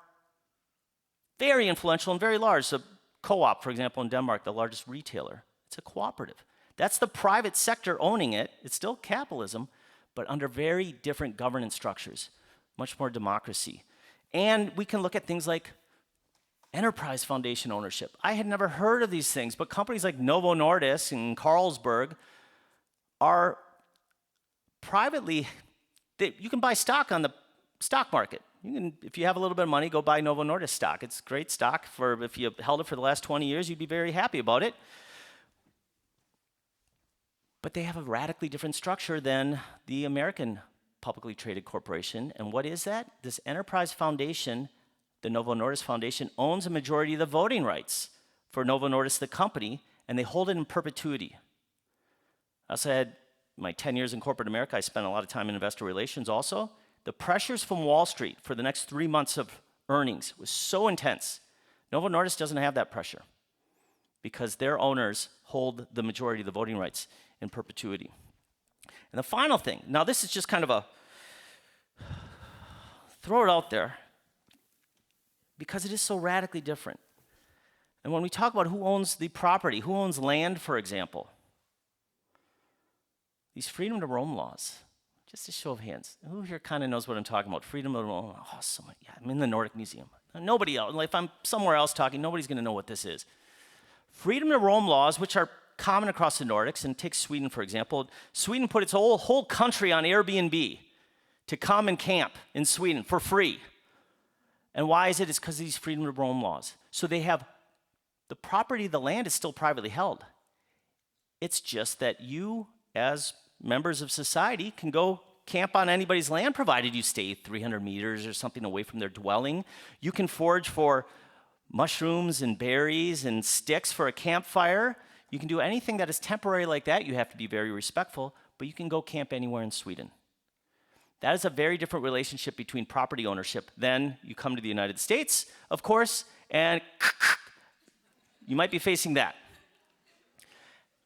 Speaker 2: very influential and very large. So Co-op, for example, in Denmark, the largest retailer, it's a cooperative. That's the private sector owning it. It's still capitalism, but under very different governance structures, much more democracy. And we can look at things like enterprise foundation ownership. I had never heard of these things, but companies like Novo Nordisk and Carlsberg are privately, you can buy stock on the stock market. You can, if you have a little bit of money, go buy Novo Nordisk stock. It's great stock. If you held it for the last 20 years, you'd be very happy about it. But they have a radically different structure than the American publicly traded corporation. And what is that? This enterprise foundation, the Novo Nordisk Foundation, owns a majority of the voting rights for Novo Nordisk, the company, and they hold it in perpetuity. I also had my 10 years in corporate America. I spent a lot of time in investor relations also. The pressures from Wall Street for the next 3 months of earnings was so intense. Novo Nordisk doesn't have that pressure because their owners hold the majority of the voting rights in perpetuity. And the final thing, now this is just kind of a, throw it out there, because it is so radically different. And when we talk about who owns the property, who owns land, for example, these freedom to roam laws, just a show of hands. Who here kind of knows what I'm talking about? Freedom to roam. Oh, someone, yeah, I'm in the Nordic Museum. Nobody else, if I'm somewhere else talking, nobody's going to know what this is. Freedom to roam laws, which are common across the Nordics, and take Sweden, for example. Sweden put its whole country on Airbnb to come and camp in Sweden for free. And why is it? It's because of these freedom to roam laws. So they have, the property, the land is still privately held. It's just that you, as members of society, can go camp on anybody's land, provided you stay 300 meters or something away from their dwelling. You can forage for mushrooms and berries and sticks for a campfire. You can do anything that is temporary like that. You have to be very respectful, but you can go camp anywhere in Sweden. That is a very different relationship between property ownership. Then you come to the United States, of course, and you might be facing that.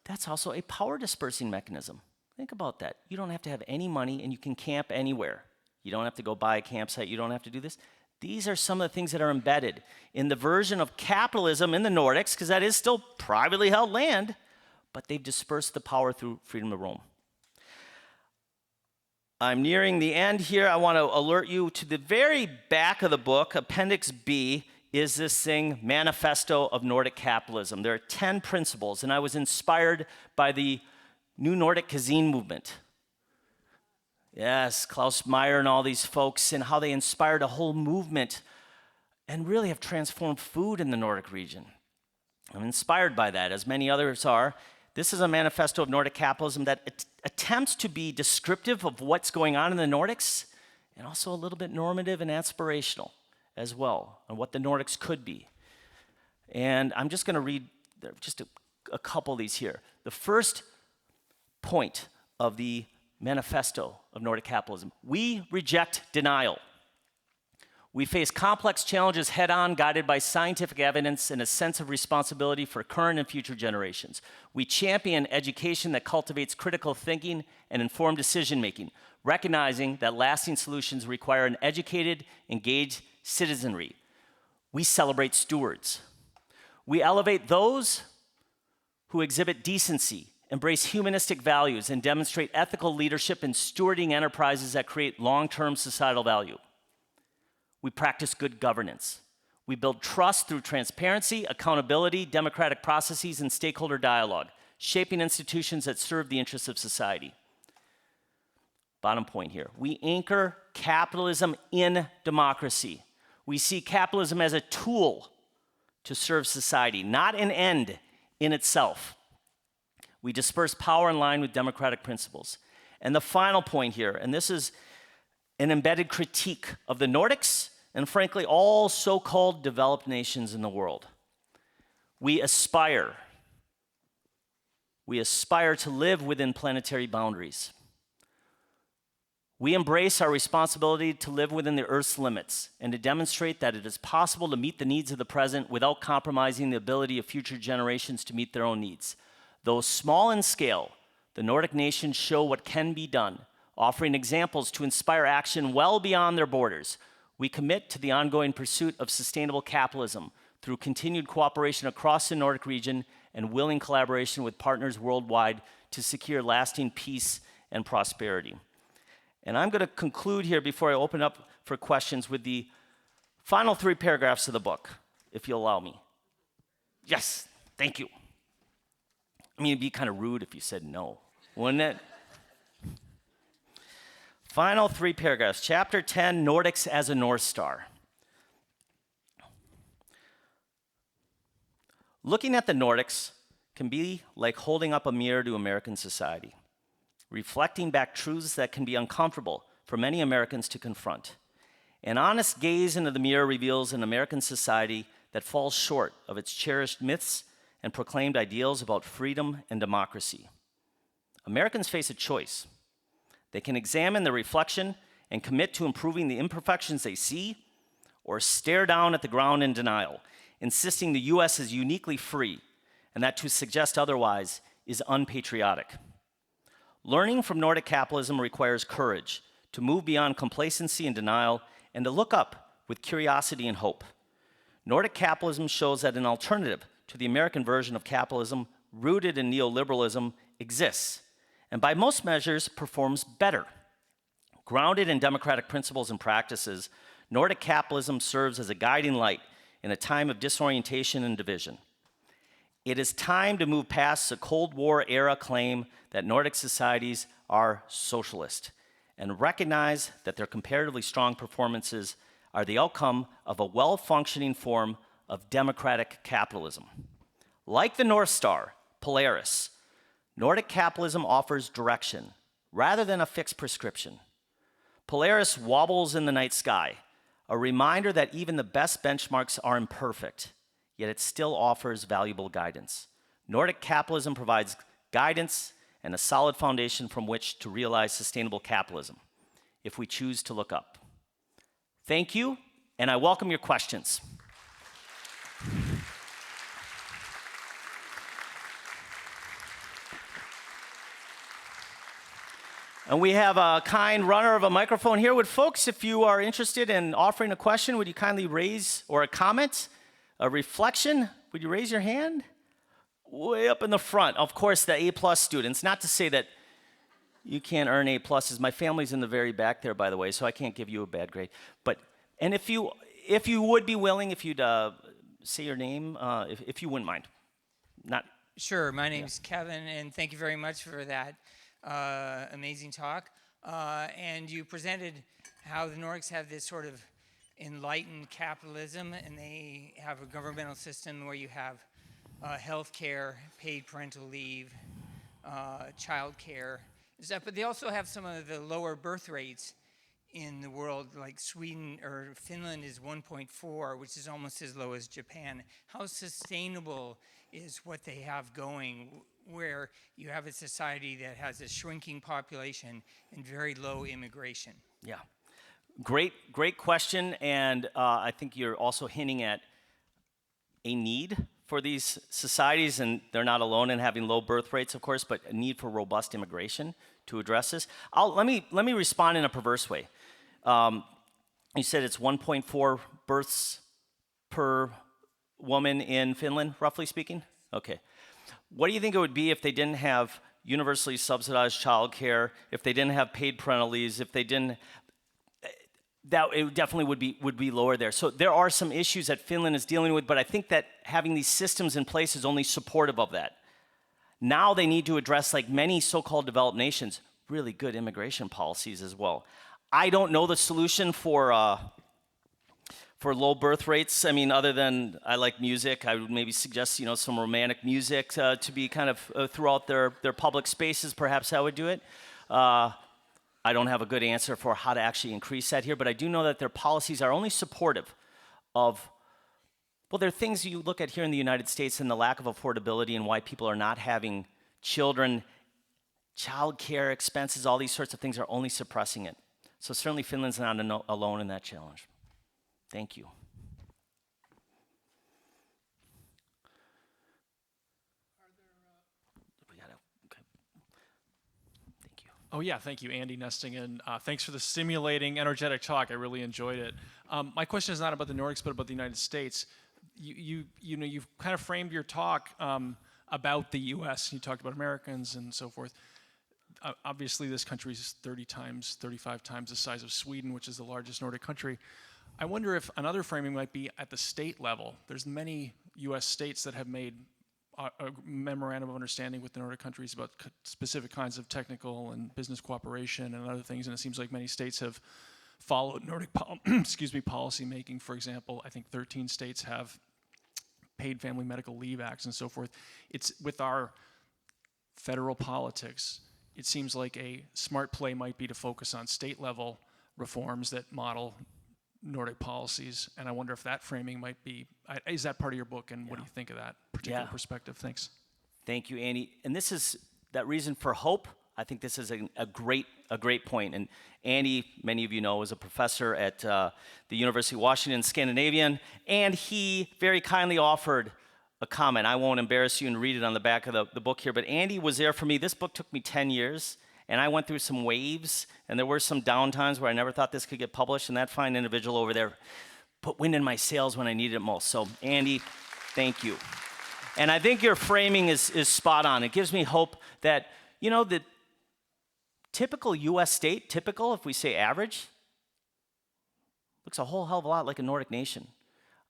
Speaker 2: That's also a power dispersing mechanism. Think about that. You don't have to have any money and you can camp anywhere. You don't have to go buy a campsite. You don't have to do this. These are some of the things that are embedded in the version of capitalism in the Nordics, because that is still privately held land, but they've dispersed the power through freedom to roam. I'm nearing the end here. I want to alert you to the very back of the book, Appendix B, is this thing, Manifesto of Nordic Capitalism. There are 10 principles, and I was inspired by the New Nordic Cuisine movement. Yes, Klaus Meyer and all these folks, and how they inspired a whole movement and really have transformed food in the Nordic region. I'm inspired by that, as many others are. This is a manifesto of Nordic capitalism that attempts to be descriptive of what's going on in the Nordics, and also a little bit normative and aspirational as well, on what the Nordics could be. And I'm just going to read just a couple of these here. The first point of the Manifesto of Nordic Capitalism: we reject denial. We face complex challenges head-on, guided by scientific evidence and a sense of responsibility for current and future generations. We champion education that cultivates critical thinking and informed decision-making, recognizing that lasting solutions require an educated, engaged citizenry. We celebrate stewards. We elevate those who exhibit decency embrace humanistic values, and demonstrate ethical leadership in stewarding enterprises that create long-term societal value. We practice good governance. We build trust through transparency, accountability, democratic processes, and stakeholder dialogue, shaping institutions that serve the interests of society. Bottom point here, we anchor capitalism in democracy. We see capitalism as a tool to serve society, not an end in itself. We disperse power in line with democratic principles. And the final point here, and this is an embedded critique of the Nordics and frankly all so-called developed nations in the world. We aspire to live within planetary boundaries. We embrace our responsibility to live within the Earth's limits and to demonstrate that it is possible to meet the needs of the present without compromising the ability of future generations to meet their own needs. Though small in scale, the Nordic nations show what can be done, offering examples to inspire action well beyond their borders. We commit to the ongoing pursuit of sustainable capitalism through continued cooperation across the Nordic region and willing collaboration with partners worldwide to secure lasting peace and prosperity. And I'm going to conclude here before I open up for questions with the final 3 paragraphs of the book, if you'll allow me. Yes, thank you. I mean, it'd be kind of rude if you said no, wouldn't it? Final 3 paragraphs. Chapter 10, Nordics as a North Star. Looking at the Nordics can be like holding up a mirror to American society, reflecting back truths that can be uncomfortable for many Americans to confront. An honest gaze into the mirror reveals an American society that falls short of its cherished myths and proclaimed ideals about freedom and democracy. Americans face a choice. They can examine their reflection and commit to improving the imperfections they see, or stare down at the ground in denial, insisting the US is uniquely free, and that to suggest otherwise is unpatriotic. Learning from Nordic capitalism requires courage to move beyond complacency and denial and to look up with curiosity and hope. Nordic capitalism shows that an alternative to the American version of capitalism rooted in neoliberalism exists, and by most measures performs better. Grounded in democratic principles and practices, Nordic capitalism serves as a guiding light in a time of disorientation and division. It is time to move past the Cold War era claim that Nordic societies are socialist and recognize that their comparatively strong performances are the outcome of a well-functioning form of democratic capitalism. Like the North Star, Polaris, Nordic capitalism offers direction rather than a fixed prescription. Polaris wobbles in the night sky, a reminder that even the best benchmarks are imperfect, yet it still offers valuable guidance. Nordic capitalism provides guidance and a solid foundation from which to realize sustainable capitalism, if we choose to look up. Thank you, and I welcome your questions. And we have a kind runner of a microphone here. Would folks, if you are interested in offering a question, would you kindly raise, or a comment, a reflection, would you raise your hand? Way up in the front. Of course, the A+ students. Not to say that you can't earn A+. My family's in the very back there, by the way, so I can't give you a bad grade. But, and if you would be willing, if you'd say your name, if you wouldn't mind. Not.
Speaker 3: Sure, my name's Kevin, and thank you very much for that amazing talk. And you presented how the Nordics have this sort of enlightened capitalism, and they have a governmental system where you have health care, paid parental leave, child care, stuff. But they also have some of the lower birth rates in the world, like Sweden or Finland is 1.4, which is almost as low as Japan. How sustainable is what they have going, where you have a society that has a shrinking population and very low immigration?
Speaker 2: Yeah, great question, and I think you're also hinting at a need for these societies, and they're not alone in having low birth rates, of course, but a need for robust immigration to address this. Let me respond in a perverse way. You said it's 1.4 births per woman in Finland, roughly speaking? Okay. What do you think it would be if they didn't have universally subsidized childcare, if they didn't have paid parental leaves, if they didn't, that it definitely would be lower there. So there are some issues that Finland is dealing with, but I think that having these systems in place is only supportive of that. Now they need to address, like many so-called developed nations, really good immigration policies as well. I don't know the solution for low birth rates. I mean, other than I like music, I would maybe suggest, you know, some romantic music to be kind of throughout their public spaces. Perhaps I would do it. I don't have a good answer for how to actually increase that here, but I do know that their policies are only supportive of, well, there are things you look at here in the United States and the lack of affordability and why people are not having children, child care expenses, all these sorts of things are only suppressing it. So certainly Finland's not alone in that challenge. Thank you.
Speaker 4: Oh yeah, thank you, Andy Nestingen. Thanks for the stimulating, energetic talk. I really enjoyed it. My question is not about the Nordics, but about the United States. You know, you've kind of framed your talk about the U.S. You talked about Americans and so forth. Obviously, this country is 30 times, 35 times the size of Sweden, which is the largest Nordic country. I wonder if another framing might be at the state level. There's many U.S. states that have made a memorandum of understanding with the Nordic countries about specific kinds of technical and business cooperation and other things, and it seems like many states have followed Nordic policy making. For example, I think 13 states have paid family medical leave acts and so forth. It's with our federal politics, it seems like a smart play might be to focus on state level reforms that model Nordic policies, and I wonder if that framing might be, is that part of your book, and what do you think of that particular perspective? Thanks.
Speaker 2: Thank you, Andy. And this is that reason for hope. I think this is a great point. And Andy, many of you know, is a professor at the University of Washington, Scandinavian, and he very kindly offered a comment. I won't embarrass you and read it on the back of the book here, but Andy was there for me. This book took me 10 years. And I went through some waves, and there were some down times where I never thought this could get published, and that fine individual over there put wind in my sails when I needed it most. So, Andy, thank you. And I think your framing is spot on. It gives me hope that, you know, the typical U.S. state, typical, if we say average, looks a whole hell of a lot like a Nordic nation.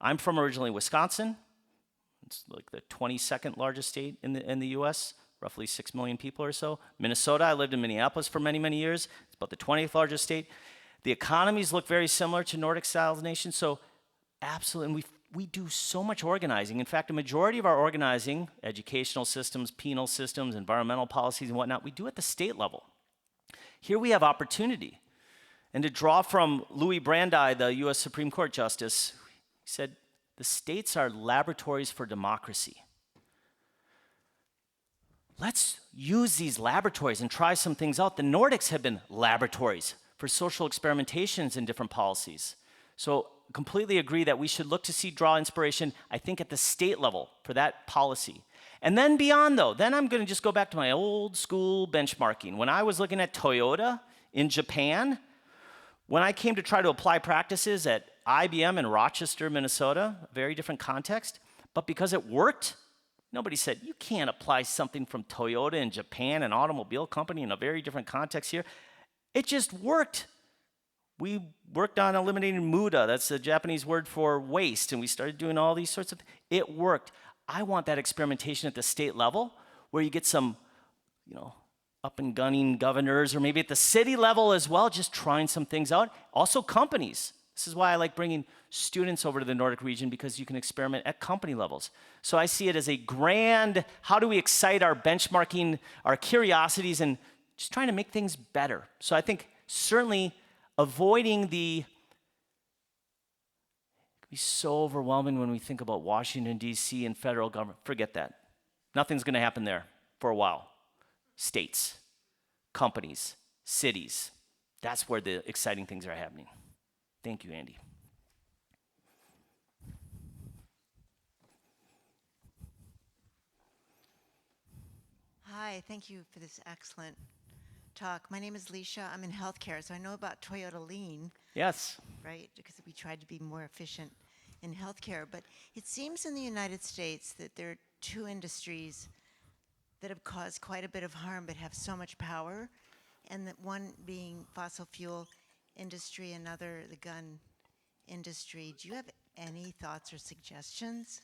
Speaker 2: I'm from originally Wisconsin. It's like the 22nd largest state in the U.S., roughly 6 million people or so. Minnesota, I lived in Minneapolis for many, many years. It's about the 20th largest state. The economies look very similar to Nordic-style nations, so absolutely, and we do so much organizing. In fact, a majority of our organizing, educational systems, penal systems, environmental policies and whatnot, we do at the state level. Here we have opportunity. And to draw from Louis Brandeis, the US Supreme Court Justice, he said, the states are laboratories for democracy. Let's use these laboratories and try some things out. The Nordics have been laboratories for social experimentations in different policies. So completely agree that we should look to draw inspiration, I think, at the state level for that policy. And then beyond, though, then I'm going to just go back to my old school benchmarking. When I was looking at Toyota in Japan, when I came to try to apply practices at IBM in Rochester, Minnesota, a very different context, but because it worked, nobody said, you can't apply something from Toyota in Japan, an automobile company in a very different context here. It just worked. We worked on eliminating muda, that's the Japanese word for waste, and we started doing all these sorts of things. It worked. I want that experimentation at the state level where you get some, you know, up and gunning governors, or maybe at the city level as well, just trying some things out. Also companies. This is why I like bringing students over to the Nordic region, because you can experiment at company levels. So I see it as a grand, how do we excite our benchmarking, our curiosities, and just trying to make things better. So I think certainly avoiding it can be so overwhelming when we think about Washington, D.C. and federal government. Forget that. Nothing's going to happen there for a while. States, companies, cities. That's where the exciting things are happening. Thank you, Andy.
Speaker 5: Hi, thank you for this excellent talk. My name is Leisha. I'm in healthcare, so I know about Toyota Lean.
Speaker 2: Yes.
Speaker 5: Right, because we tried to be more efficient in healthcare. But it seems in the United States that there are two industries that have caused quite a bit of harm but have so much power, and that one being fossil fuel industry, another the gun industry. Do you have any thoughts or suggestions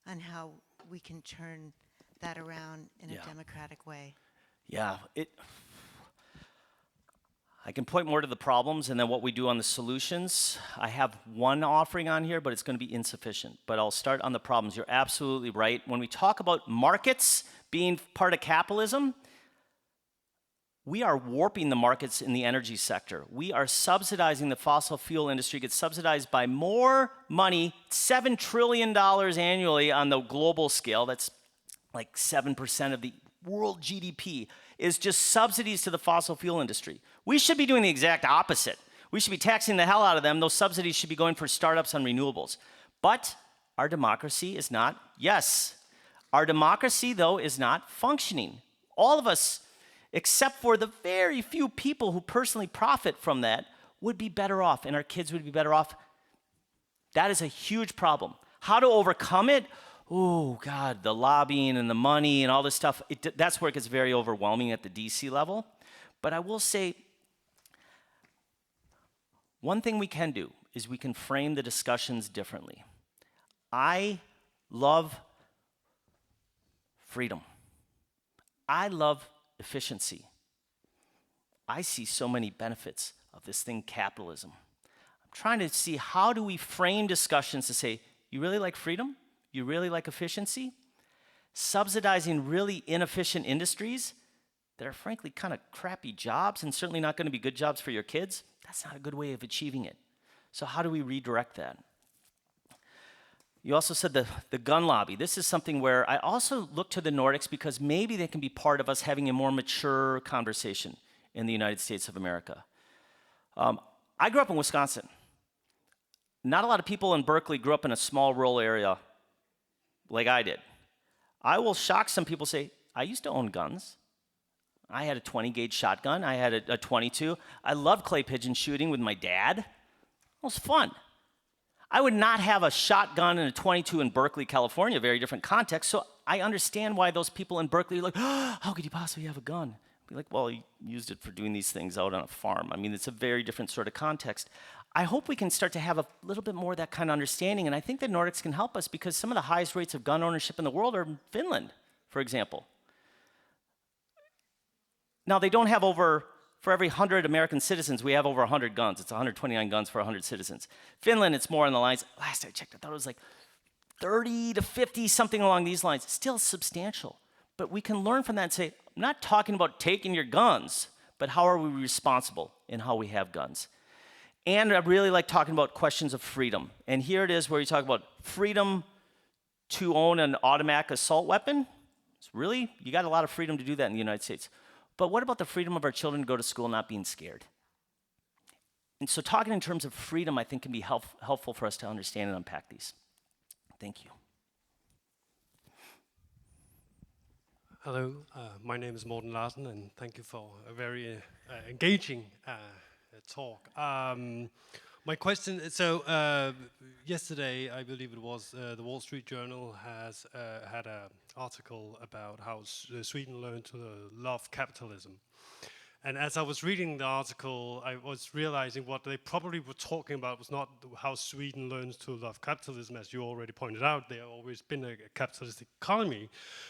Speaker 5: on how we can turn that around in
Speaker 2: Yeah.
Speaker 5: a democratic way?
Speaker 2: Yeah, I can point more to the problems and then what we do on the solutions. I have one offering on here, but it's going to be insufficient. But I'll start on the problems. You're absolutely right. When we talk about markets being part of capitalism, we are warping the markets in the energy sector. We are subsidizing the fossil fuel industry. It gets subsidized by more money, $7 trillion annually on the global scale. That's like 7% of the world GDP is just subsidies to the fossil fuel industry. We should be doing the exact opposite. We should be taxing the hell out of them. Those subsidies should be going for startups on renewables. But our democracy is not, yes. Our democracy, though, is not functioning. All of us, except for the very few people who personally profit from that, would be better off, and our kids would be better off. That is a huge problem. How to overcome it? Oh, God, the lobbying and the money and all this stuff, that's where it gets very overwhelming at the DC level. But I will say, one thing we can do is we can frame the discussions differently. I love freedom. I love efficiency. I see so many benefits of this thing, capitalism. I'm trying to see how do we frame discussions to say, you really like freedom? You really like efficiency? Subsidizing really inefficient industries that are frankly kind of crappy jobs and certainly not going to be good jobs for your kids, that's not a good way of achieving it. So how do we redirect that? You also said the gun lobby. This is something where I also look to the Nordics because maybe they can be part of us having a more mature conversation in the United States of America. I grew up in Wisconsin. Not a lot of people in Berkeley grew up in a small rural area like I did. I will shock some people, say, I used to own guns. I had a 20 gauge shotgun. I had a 22. I loved clay pigeon shooting with my dad. It was fun. I would not have a shotgun and a 22 in Berkeley, California, very different context. So I understand why those people in Berkeley are like, oh, how could you possibly have a gun? Be like, well, you used it for doing these things out on a farm. I mean, it's a very different sort of context. I hope we can start to have a little bit more of that kind of understanding, and I think the Nordics can help us because some of the highest rates of gun ownership in the world are in Finland, for example. Now, they don't have for every 100 American citizens, we have over 100 guns. It's 129 guns for 100 citizens. Finland, it's more on the lines, last I checked, I thought it was like 30 to 50, something along these lines. Still substantial. But we can learn from that and say, I'm not talking about taking your guns, but how are we responsible in how we have guns? And I really like talking about questions of freedom. And here it is where you talk about freedom to own an automatic assault weapon. It's really, you got a lot of freedom to do that in the United States. But what about the freedom of our children to go to school not being scared? And so talking in terms of freedom, I think, can be helpful for us to understand and unpack these. Thank you.
Speaker 6: Hello, my name is Morten Larsen, and thank you for a very engaging talk. My question, so yesterday, I believe it was, the Wall Street Journal has had an article about how Sweden learned to love capitalism. And as I was reading the article, I was realizing what they probably were talking about was not how Sweden learns to love capitalism, as you already pointed out. They have always been a capitalistic economy.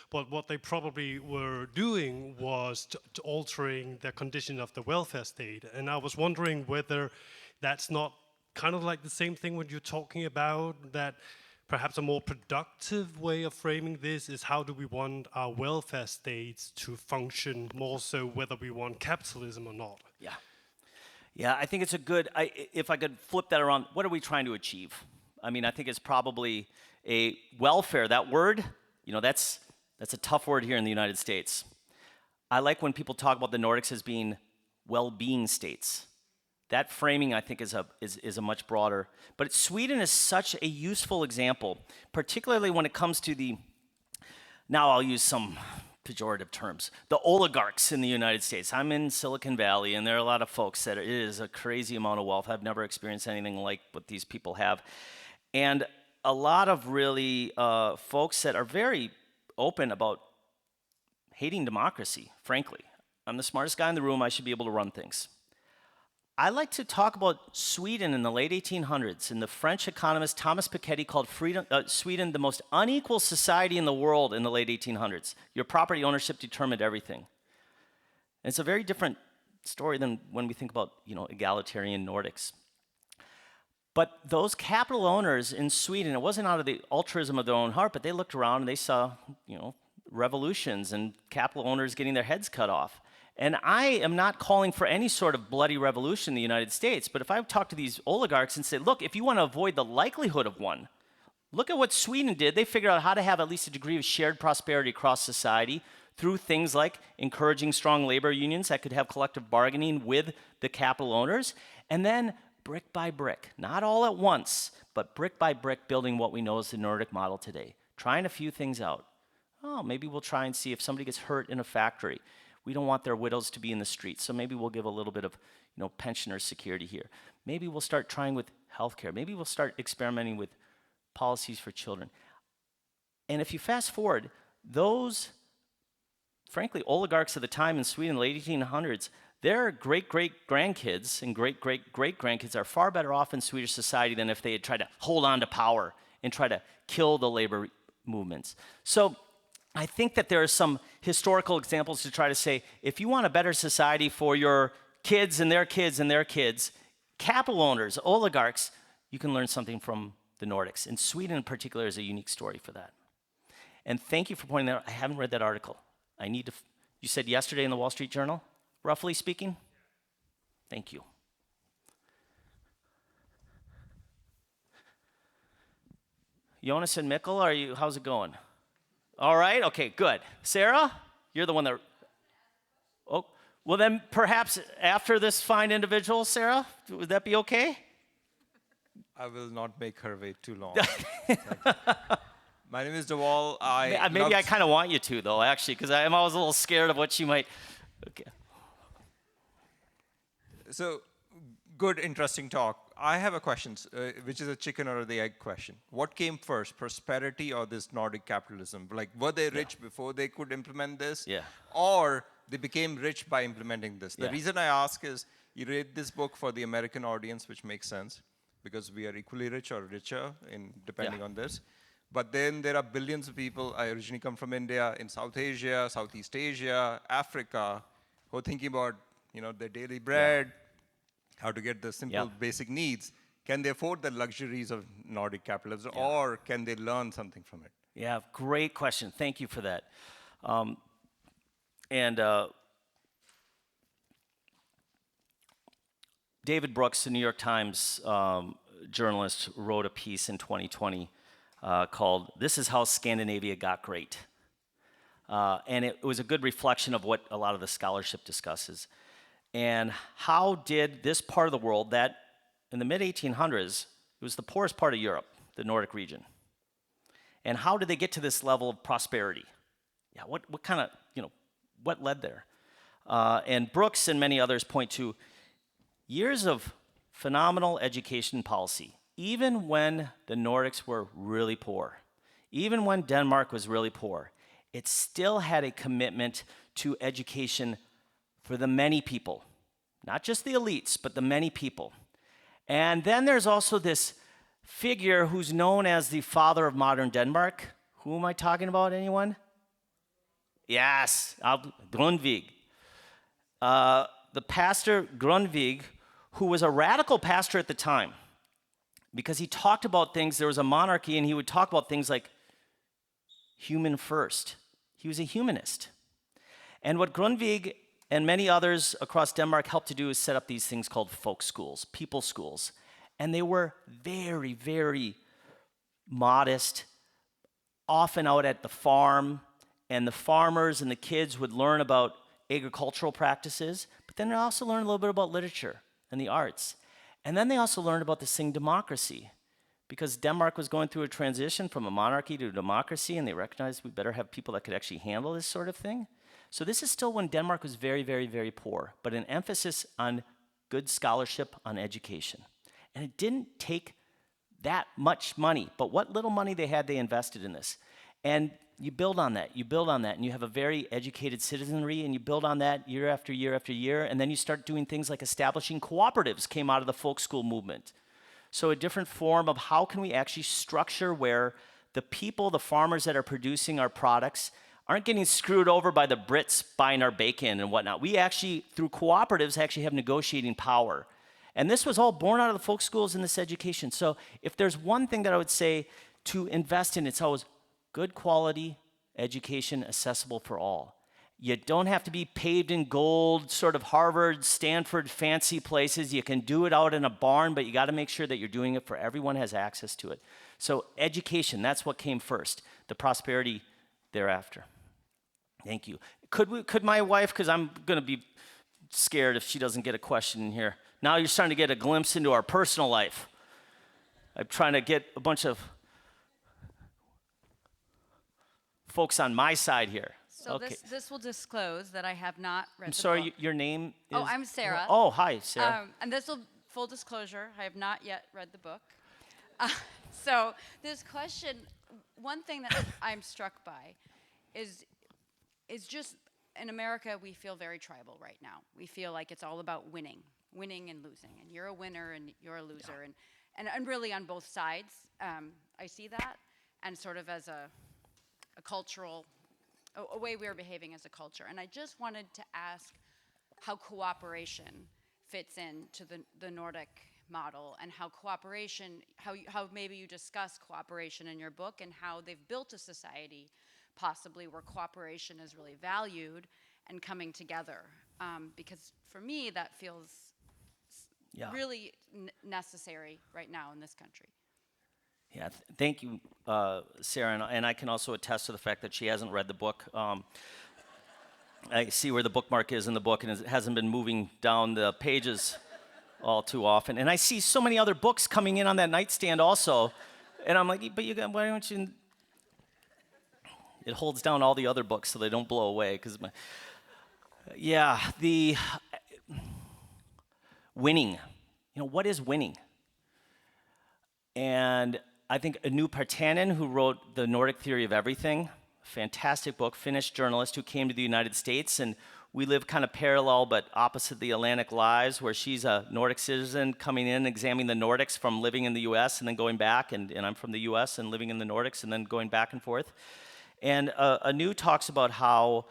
Speaker 6: But what they probably were doing was altering the condition of the welfare state. And I was wondering whether that's not kind of like the same thing when you're talking about that perhaps a more productive way of framing this is how do we want our welfare states to function more so whether we want capitalism or not.
Speaker 2: Yeah. Yeah, I think it's a good, if I could flip that around, what are we trying to achieve? I mean, I think it's probably a welfare, that word, you know, that's a tough word here in the United States. I like when people talk about the Nordics as being well-being states. That framing, I think, is a much broader. But Sweden is such a useful example, particularly when it comes to the, now I'll use some pejorative terms, the oligarchs in the United States. I'm in Silicon Valley, and there are a lot of folks that it is a crazy amount of wealth. I've never experienced anything like what these people have. And a lot of really folks that are very open about hating democracy, frankly. I'm the smartest guy in the room, I should be able to run things. I like to talk about Sweden in the late 1800s, and the French economist Thomas Piketty called Sweden the most unequal society in the world in the late 1800s. Your property ownership determined everything. And it's a very different story than when we think about, egalitarian Nordics. But those capital owners in Sweden, it wasn't out of the altruism of their own heart, but they looked around and they saw, revolutions and capital owners getting their heads cut off. And I am not calling for any sort of bloody revolution in the United States, but if I talk to these oligarchs and say, look, if you want to avoid the likelihood of one, look at what Sweden did. They figured out how to have at least a degree of shared prosperity across society through things like encouraging strong labor unions that could have collective bargaining with the capital owners, and then brick by brick, not all at once, but brick by brick, building what we know as the Nordic model today, trying a few things out. Oh, maybe we'll try and see if somebody gets hurt in a factory. We don't want their widows to be in the streets, so maybe we'll give a little bit of pensioner security here. Maybe we'll start trying with healthcare. Maybe we'll start experimenting with policies for children. And if you fast forward, those, frankly, oligarchs of the time in Sweden in the late 1800s, their great-great-grandkids and great-great-great-grandkids are far better off in Swedish society than if they had tried to hold on to power and try to kill the labor movements. So I think that there are some historical examples to try to say, if you want a better society for your kids and their kids and their kids, capital owners, oligarchs, you can learn something from the Nordics. And Sweden in particular is a unique story for that. And thank you for pointing that out. I haven't read that article. You said yesterday in the Wall Street Journal, roughly speaking? Thank you. Jonas and Mikkel, how's it going? All right, okay, good. Sarah, you're the one that, oh, well then perhaps after this fine individual, Sarah, would that be okay?
Speaker 7: I will not make her wait too long. My name is Dewal.
Speaker 2: Maybe I kind of want you to, though, actually, because I'm always a little scared of what she might, okay.
Speaker 7: So, good, interesting talk. I have a question, which is a chicken or the egg question. What came first, prosperity or this Nordic capitalism? Like, were they rich before they could implement this?
Speaker 2: Yeah.
Speaker 7: Or they became rich by implementing this? The
Speaker 2: Yeah.
Speaker 7: reason I ask is, you read this book for the American audience, which makes sense, because we are equally rich or richer, depending on this. But then there are billions of people, I originally come from India, in South Asia, Southeast Asia, Africa, who are thinking about their daily bread, how to get the simple basic needs. Can they afford the luxuries of Nordic capitalism, or can they learn something from it?
Speaker 2: Yeah, great question. Thank you for that. David Brooks, the New York Times journalist, wrote a piece in 2020 called "This is How Scandinavia Got Great." And it was a good reflection of what a lot of the scholarship discusses. And how did this part of the world that in the mid-1800s, it was the poorest part of Europe, the Nordic region. And how did they get to this level of prosperity? Yeah, what kind of, what led there? And Brooks and many others point to years of phenomenal education policy, even when the Nordics were really poor, even when Denmark was really poor, it still had a commitment to education for the many people, not just the elites, but the many people. And then there's also this figure who's known as the father of modern Denmark. Who am I talking about, anyone? Yes, Grundtvig. The pastor Grundtvig, who was a radical pastor at the time, because he talked about things, there was a monarchy, and he would talk about things like human first. He was a humanist. And what Grundtvig and many others across Denmark helped to do is set up these things called folk schools, people schools. And they were very, very modest, often out at the farm, and the farmers and the kids would learn about agricultural practices, but then they also learned a little bit about literature and the arts. And then they also learned about this thing, democracy, because Denmark was going through a transition from a monarchy to a democracy, and they recognized we better have people that could actually handle this sort of thing. So this is still when Denmark was very, very, very poor, but an emphasis on good scholarship, on education. And it didn't take that much money, but what little money they had, they invested in this. And you build on that, you build on that, and you have a very educated citizenry, and you build on that year after year after year, and then you start doing things like establishing cooperatives came out of the folk school movement. So a different form of how can we actually structure where the people, the farmers that are producing our products aren't getting screwed over by the Brits buying our bacon and whatnot. We actually, through cooperatives, actually have negotiating power. And this was all born out of the folk schools and this education. So if there's one thing that I would say to invest in, it's always good quality education accessible for all. You don't have to be paved in gold, sort of Harvard, Stanford, fancy places. You can do it out in a barn, but you got to make sure that you're doing it for everyone has access to it. So education, that's what came first. The prosperity thereafter. Thank you. Could my wife, because I'm going to be scared if she doesn't get a question in here. Now you're starting to get a glimpse into our personal life. I'm trying to get a bunch of folks on my side here.
Speaker 8: So
Speaker 2: okay.
Speaker 8: this will disclose that I have not read
Speaker 2: I'm
Speaker 8: the
Speaker 2: sorry,
Speaker 8: book.
Speaker 2: your name is?
Speaker 8: Oh, I'm Sarah.
Speaker 2: Oh, hi, Sarah.
Speaker 8: And this will, full disclosure, I have not yet read the book. So this question, one thing that I'm struck by is just, in America, we feel very tribal right now. We feel like it's all about winning and losing. And you're a winner and you're a loser. Yeah. And really on both sides, I see that. And sort of as a cultural, a way we're behaving as a culture. And I just wanted to ask how cooperation fits into the Nordic model, and how cooperation, how maybe you discuss cooperation in your book, and how they've built a society possibly where cooperation is really valued and coming together. Because for me, that feels really necessary right now in this country.
Speaker 2: Yeah, thank you, Sarah, and I can also attest to the fact that she hasn't read the book. I see where the bookmark is in the book, and it hasn't been moving down the pages all too often. And I see so many other books coming in on that nightstand also, and I'm like, but why don't you? It holds down all the other books so they don't blow away. Because, the winning. What is winning? And I think Anu Partanen, who wrote The Nordic Theory of Everything, fantastic book, Finnish journalist who came to the United States, and we live kind of parallel but opposite the Atlantic lives, where she's a Nordic citizen coming in, examining the Nordics from living in the US and then going back, and I'm from the US and living in the Nordics and then going back and forth. And Anu talks about how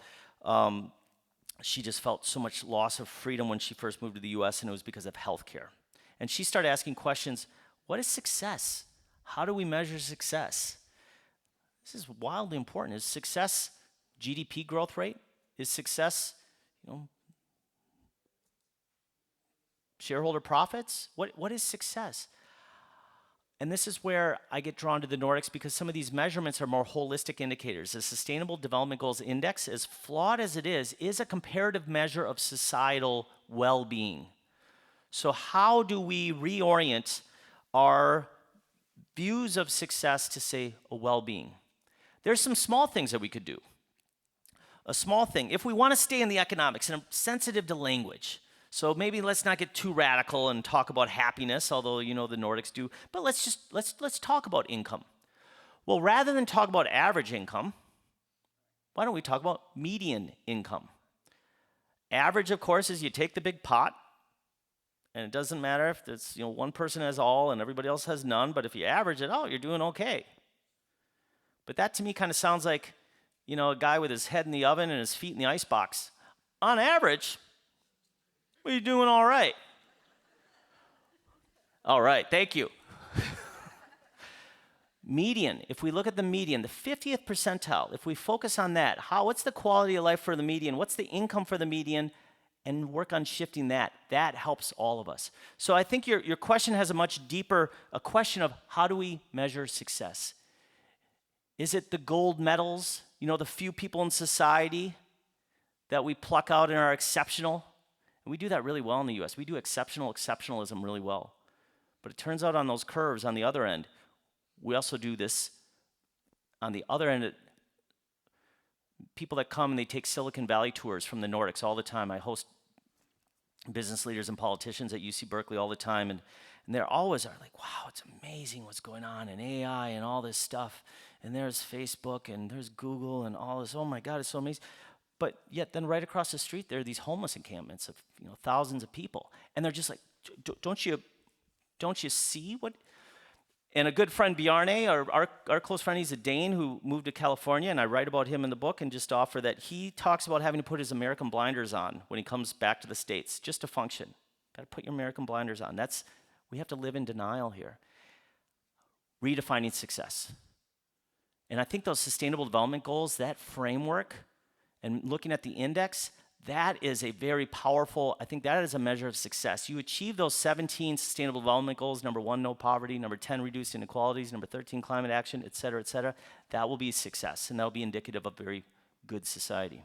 Speaker 2: she just felt so much loss of freedom when she first moved to the US, and it was because of healthcare. And she started asking questions. What is success? How do we measure success? This is wildly important. Is success GDP growth rate? Is success, shareholder profits? What is success? And this is where I get drawn to the Nordics, because some of these measurements are more holistic indicators. The Sustainable Development Goals Index, as flawed as it is a comparative measure of societal well-being. So how do we reorient our views of success to say a well-being? There's some small things that we could do. A small thing, if we want to stay in the economics, and I'm sensitive to language, so maybe let's not get too radical and talk about happiness, although the Nordics do, but let's talk about income. Well, rather than talk about average income, why don't we talk about median income? Average, of course, is you take the big pot, and it doesn't matter if it's, one person has all and everybody else has none, but if you average it out, you're doing okay. But that to me kind of sounds like, a guy with his head in the oven and his feet in the icebox. On average, well, you're doing all right. All right, thank you. Median, if we look at the median, the 50th percentile, if we focus on that, what's the quality of life for the median? What's the income for the median? And work on shifting that. That helps all of us. So I think your question has a much deeper, a question of how do we measure success? Is it the gold medals, the few people in society that we pluck out and are exceptional? And we do that really well in the US. We do exceptionalism really well. But it turns out on those curves on the other end, we also do this on the other end. People that come and they take Silicon Valley tours from the Nordics all the time. I host business leaders and politicians at UC Berkeley all the time, and they're always are like, wow, it's amazing what's going on in AI and all this stuff. And there's Facebook and there's Google and all this. Oh my God, it's so amazing. But yet then right across the street, there are these homeless encampments of thousands of people. And they're just like, don't you see what? And a good friend, Bjarne, our close friend, he's a Dane who moved to California, and I write about him in the book and just offer that he talks about having to put his American blinders on when he comes back to the States, just to function. Got to put your American blinders on. We have to live in denial here. Redefining success. And I think those sustainable development goals, that framework, and looking at the index, that is a very powerful, I think that is a measure of success. You achieve those 17 sustainable development goals, number 1, no poverty, number 10, reduce inequalities, number 13, climate action, et cetera, that will be success, and that will be indicative of very good society.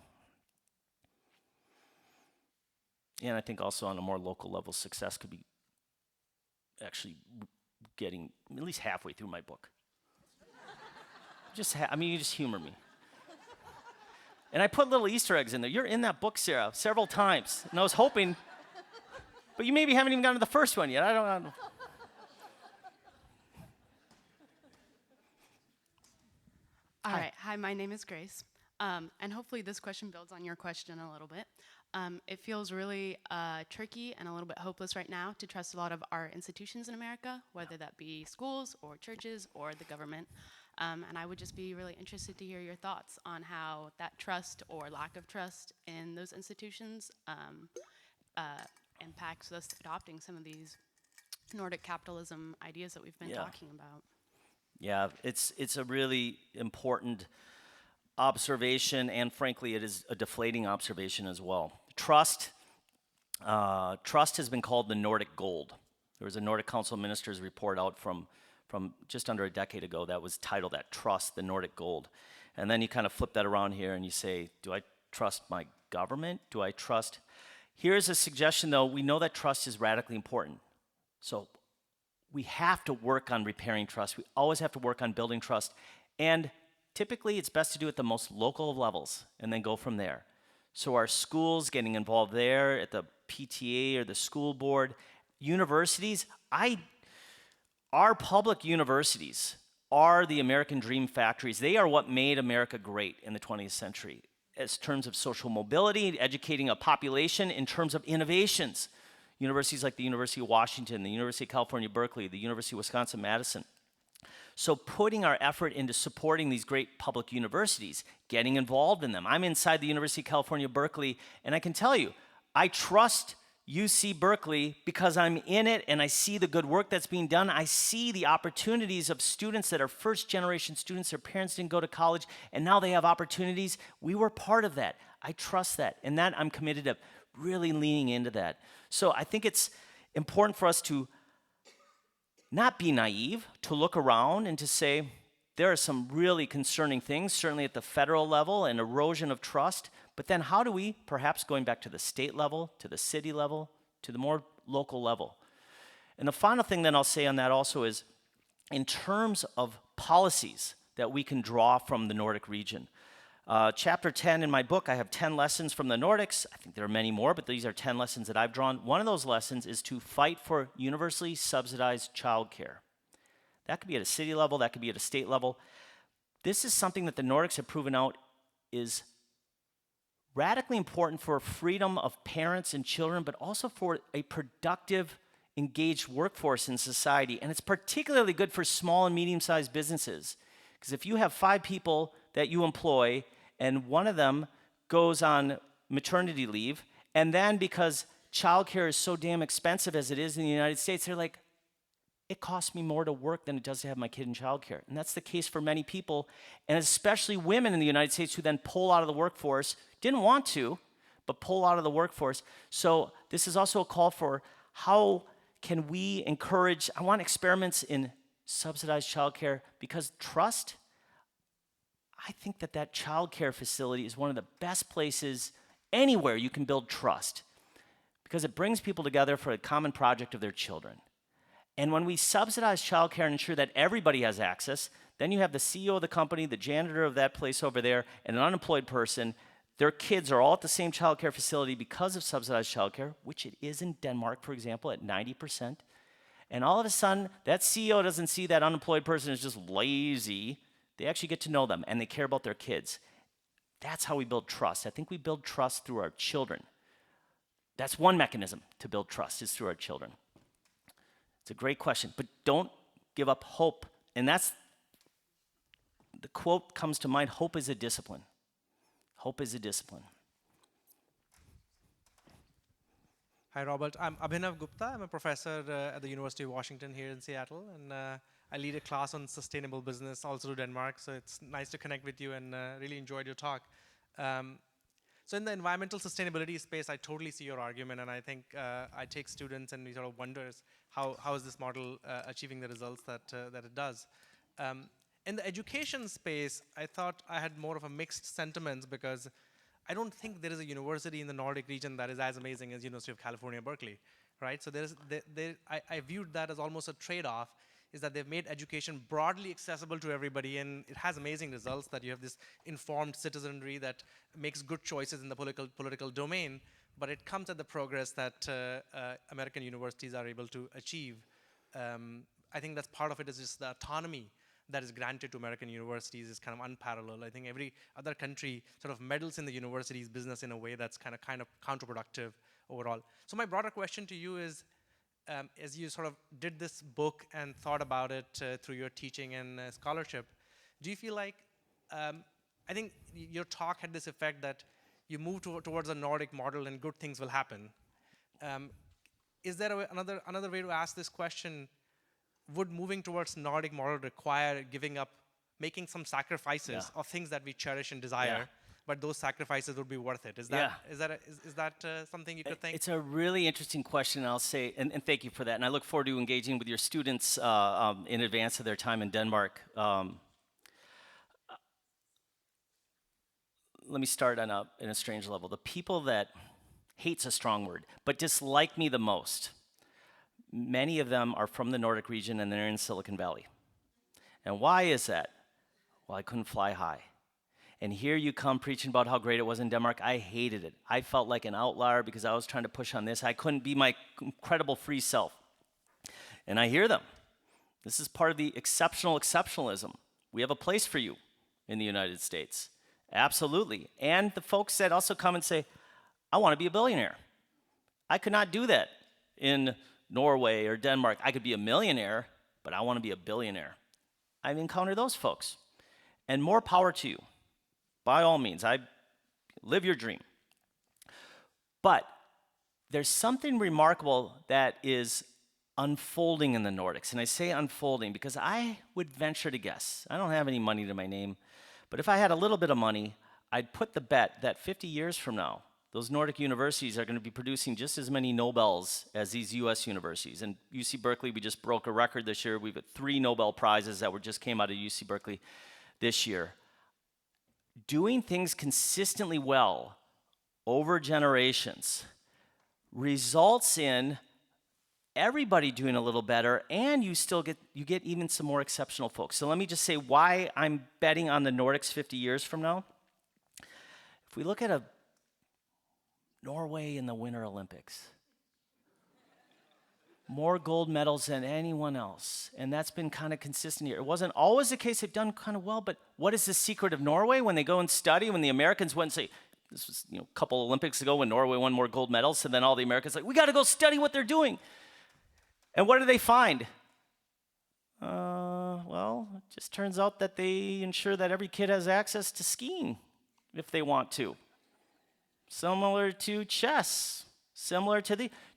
Speaker 2: And I think also on a more local level, success could be actually getting at least halfway through my book. You just humor me. And I put little Easter eggs in there. You're in that book, Sarah, several times. And I was hoping, but you maybe haven't even gotten to the first one yet. I don't know.
Speaker 9: All right. Hi, my name is Grace. And hopefully this question builds on your question a little bit. It feels really tricky and a little bit hopeless right now to trust a lot of our institutions in America, whether that be schools or churches or the government. And I would just be really interested to hear your thoughts on how that trust or lack of trust in those institutions impacts us adopting some of these Nordic capitalism ideas that we've been talking about.
Speaker 2: Yeah, it's a really important observation, and frankly, it is a deflating observation as well. Trust has been called the Nordic gold. There was a Nordic Council of Ministers report out from just under a decade ago that was titled that, Trust, the Nordic Gold. And then you kind of flip that around here and you say, do I trust my government? Do I trust? Here's a suggestion though, we know that trust is radically important. So we have to work on repairing trust. We always have to work on building trust. And typically it's best to do it at the most local levels and then go from there. So our schools, getting involved there at the PTA or the school board, universities, our public universities are the American dream factories. They are what made America great in the 20th century in terms of social mobility, educating a population, in terms of innovations. Universities like the University of Washington, the University of California, Berkeley, the University of Wisconsin-Madison. So putting our effort into supporting these great public universities, getting involved in them. I'm inside the University of California, Berkeley, and I can tell you, I trust UC Berkeley because I'm in it and I see the good work that's being done. I see the opportunities of students that are first-generation students. Their parents didn't go to college, and now they have opportunities. We were part of that. I trust that, and that I'm committed to really leaning into that. So I think it's important for us to not be naive, to look around and to say, there are some really concerning things, certainly at the federal level, and erosion of trust. But then how do we, perhaps going back to the state level, to the city level, to the more local level? And the final thing then I'll say on that also is, in terms of policies that we can draw from the Nordic region. Chapter 10 in my book, I have 10 lessons from the Nordics. I think there are many more, but these are 10 lessons that I've drawn. One of those lessons is to fight for universally subsidized childcare. That could be at a city level, that could be at a state level. This is something that the Nordics have proven out is radically important for freedom of parents and children, but also for a productive, engaged workforce in society. And it's particularly good for small and medium-sized businesses. Because if you have 5 people that you employ, and one of them goes on maternity leave, and then because childcare is so damn expensive as it is in the United States, they're like, it costs me more to work than it does to have my kid in childcare. And that's the case for many people, and especially women in the United States who then pull out of the workforce, didn't want to, but pull out of the workforce. So this is also a call for how can we encourage, I want experiments in subsidized childcare, because trust, I think that childcare facility is one of the best places anywhere you can build trust, because it brings people together for a common project of their children. And when we subsidize childcare and ensure that everybody has access, then you have the CEO of the company, the janitor of that place over there, and an unemployed person. Their kids are all at the same childcare facility because of subsidized childcare, which it is in Denmark, for example, at 90%. And all of a sudden, that CEO doesn't see that unemployed person as just lazy. They actually get to know them, and they care about their kids. That's how we build trust. I think we build trust through our children. That's one mechanism to build trust, is through our children. It's a great question, but don't give up hope. And that's, the quote comes to mind, hope is a discipline. Hope is a discipline.
Speaker 10: Hi, Robert. I'm Abhinav Gupta. I'm a professor at the University of Washington here in Seattle, and I lead a class on sustainable business all through Denmark, so it's nice to connect with you and really enjoyed your talk. So in the environmental sustainability space, I totally see your argument, and I think I take students and we sort of wonders how is this model achieving the results that it does. In the education space, I thought I had more of a mixed sentiments because I don't think there is a university in the Nordic region that is as amazing as University of California, Berkeley, right? So I viewed that as almost a trade-off, is that they've made education broadly accessible to everybody, and it has amazing results that you have this informed citizenry that makes good choices in the political domain, but it comes at the progress that American universities are able to achieve. I think that's part of it, is just the autonomy that is granted to American universities is kind of unparalleled. I think every other country sort of meddles in the university's business in a way that's kind of counterproductive overall. So my broader question to you is, as you sort of did this book and thought about it through your teaching and scholarship, do you feel like, I think your talk had this effect that you move towards a Nordic model and good things will happen. Is there another way to ask this question? Would moving towards Nordic model require giving up, making some sacrifices of things that we cherish and desire, but those sacrifices would be worth it? Is that something you could think?
Speaker 2: It's a really interesting question, I'll say, and thank you for that. And I look forward to engaging with your students in advance of their time in Denmark. Let me start on a strange level. The people that, hate's a strong word, but dislike me the most, many of them are from the Nordic region and they're in Silicon Valley. And why is that? Well, I couldn't fly high. And here you come preaching about how great it was in Denmark. I hated it. I felt like an outlier because I was trying to push on this. I couldn't be my incredible free self. And I hear them. This is part of the exceptionalism. We have a place for you in the United States. Absolutely. And the folks that also come and say, I want to be a billionaire. I could not do that in Norway or Denmark. I could be a millionaire, but I want to be a billionaire. I've encountered those folks. And more power to you. By all means, live your dream. But there's something remarkable that is unfolding in the Nordics. And I say unfolding because I would venture to guess, I don't have any money to my name, but if I had a little bit of money, I'd put the bet that 50 years from now, those Nordic universities are going to be producing just as many Nobels as these US universities. And UC Berkeley, we just broke a record this year. We've got 3 Nobel Prizes that just came out of UC Berkeley this year. Doing things consistently well over generations results in everybody doing a little better, and you get even some more exceptional folks. So let me just say why I'm betting on the Nordics 50 years from now. If we look at Norway in the Winter Olympics, more gold medals than anyone else, and that's been kind of consistent here. It wasn't always the case. They've done kind of well, but what is the secret of Norway? When they go and study, when the Americans went and say, this was a couple Olympics ago when Norway won more gold medals, and then all the Americans like, we got to go study what they're doing. And what do they find? Well, it just turns out that they ensure that every kid has access to skiing if they want to. Similar to chess,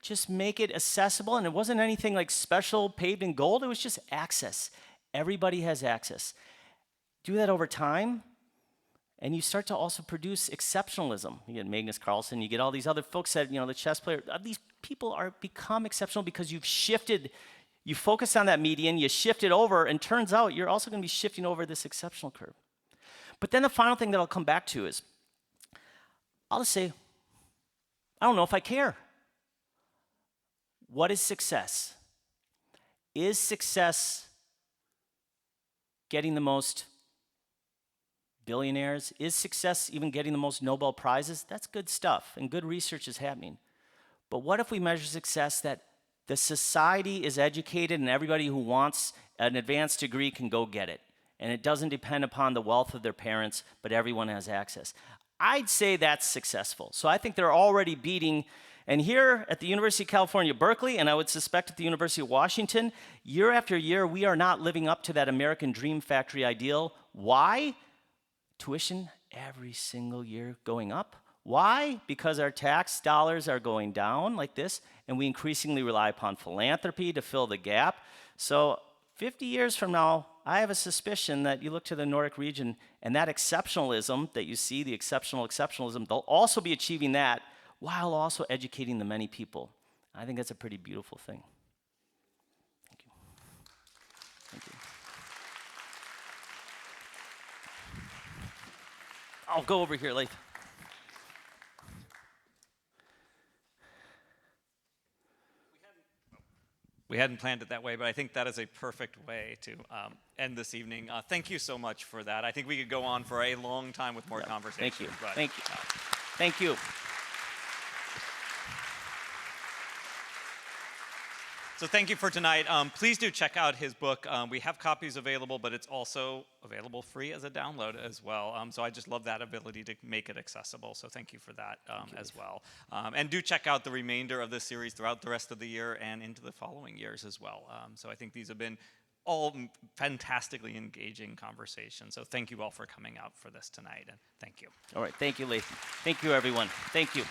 Speaker 2: just make it accessible. And it wasn't anything like special paved in gold, it was just access. Everybody has access. Do that over time, and you start to also produce exceptionalism. You get Magnus Carlsen, you get all these other folks that, the chess player, these people become exceptional because you've shifted, you focus on that median, you shift it over, and turns out you're also going to be shifting over this exceptional curve. But then the final thing that I'll come back to is, I'll just say, I don't know if I care. What is success? Is success getting the most billionaires? Is success even getting the most Nobel Prizes? That's good stuff, and good research is happening. But what if we measure success that the society is educated and everybody who wants an advanced degree can go get it, and it doesn't depend upon the wealth of their parents, but everyone has access? I'd say that's successful. So I think they're already beating, and here at the University of California, Berkeley, and I would suspect at the University of Washington, year after year, we are not living up to that American dream factory ideal. Why? Tuition every single year going up. Why? Because our tax dollars are going down like this, and we increasingly rely upon philanthropy to fill the gap. So 50 years from now, I have a suspicion that you look to the Nordic region, and that exceptionalism that you see, the exceptionalism, they'll also be achieving that while also educating the many people. I think that's a pretty beautiful thing. Thank you. Thank you. I'll go over here, Lāth.
Speaker 1: We hadn't planned it that way, but I think that is a perfect way to end this evening. Thank you so much for that. I think we could go on for a long time with more conversation.
Speaker 2: Thank you.
Speaker 1: But,
Speaker 2: Thank you. Thank you.
Speaker 1: So thank you for tonight. Please do check out his book. We have copies available, but it's also available free as a download as well. So I just love that ability to make it accessible. So thank you for that as well. And do check out the remainder of this series throughout the rest of the year and into the following years as well. So I think these have been all fantastically engaging conversations. So thank you all for coming out for this tonight, and thank you.
Speaker 2: All right, thank you, Lāth. Thank you, everyone. Thank you.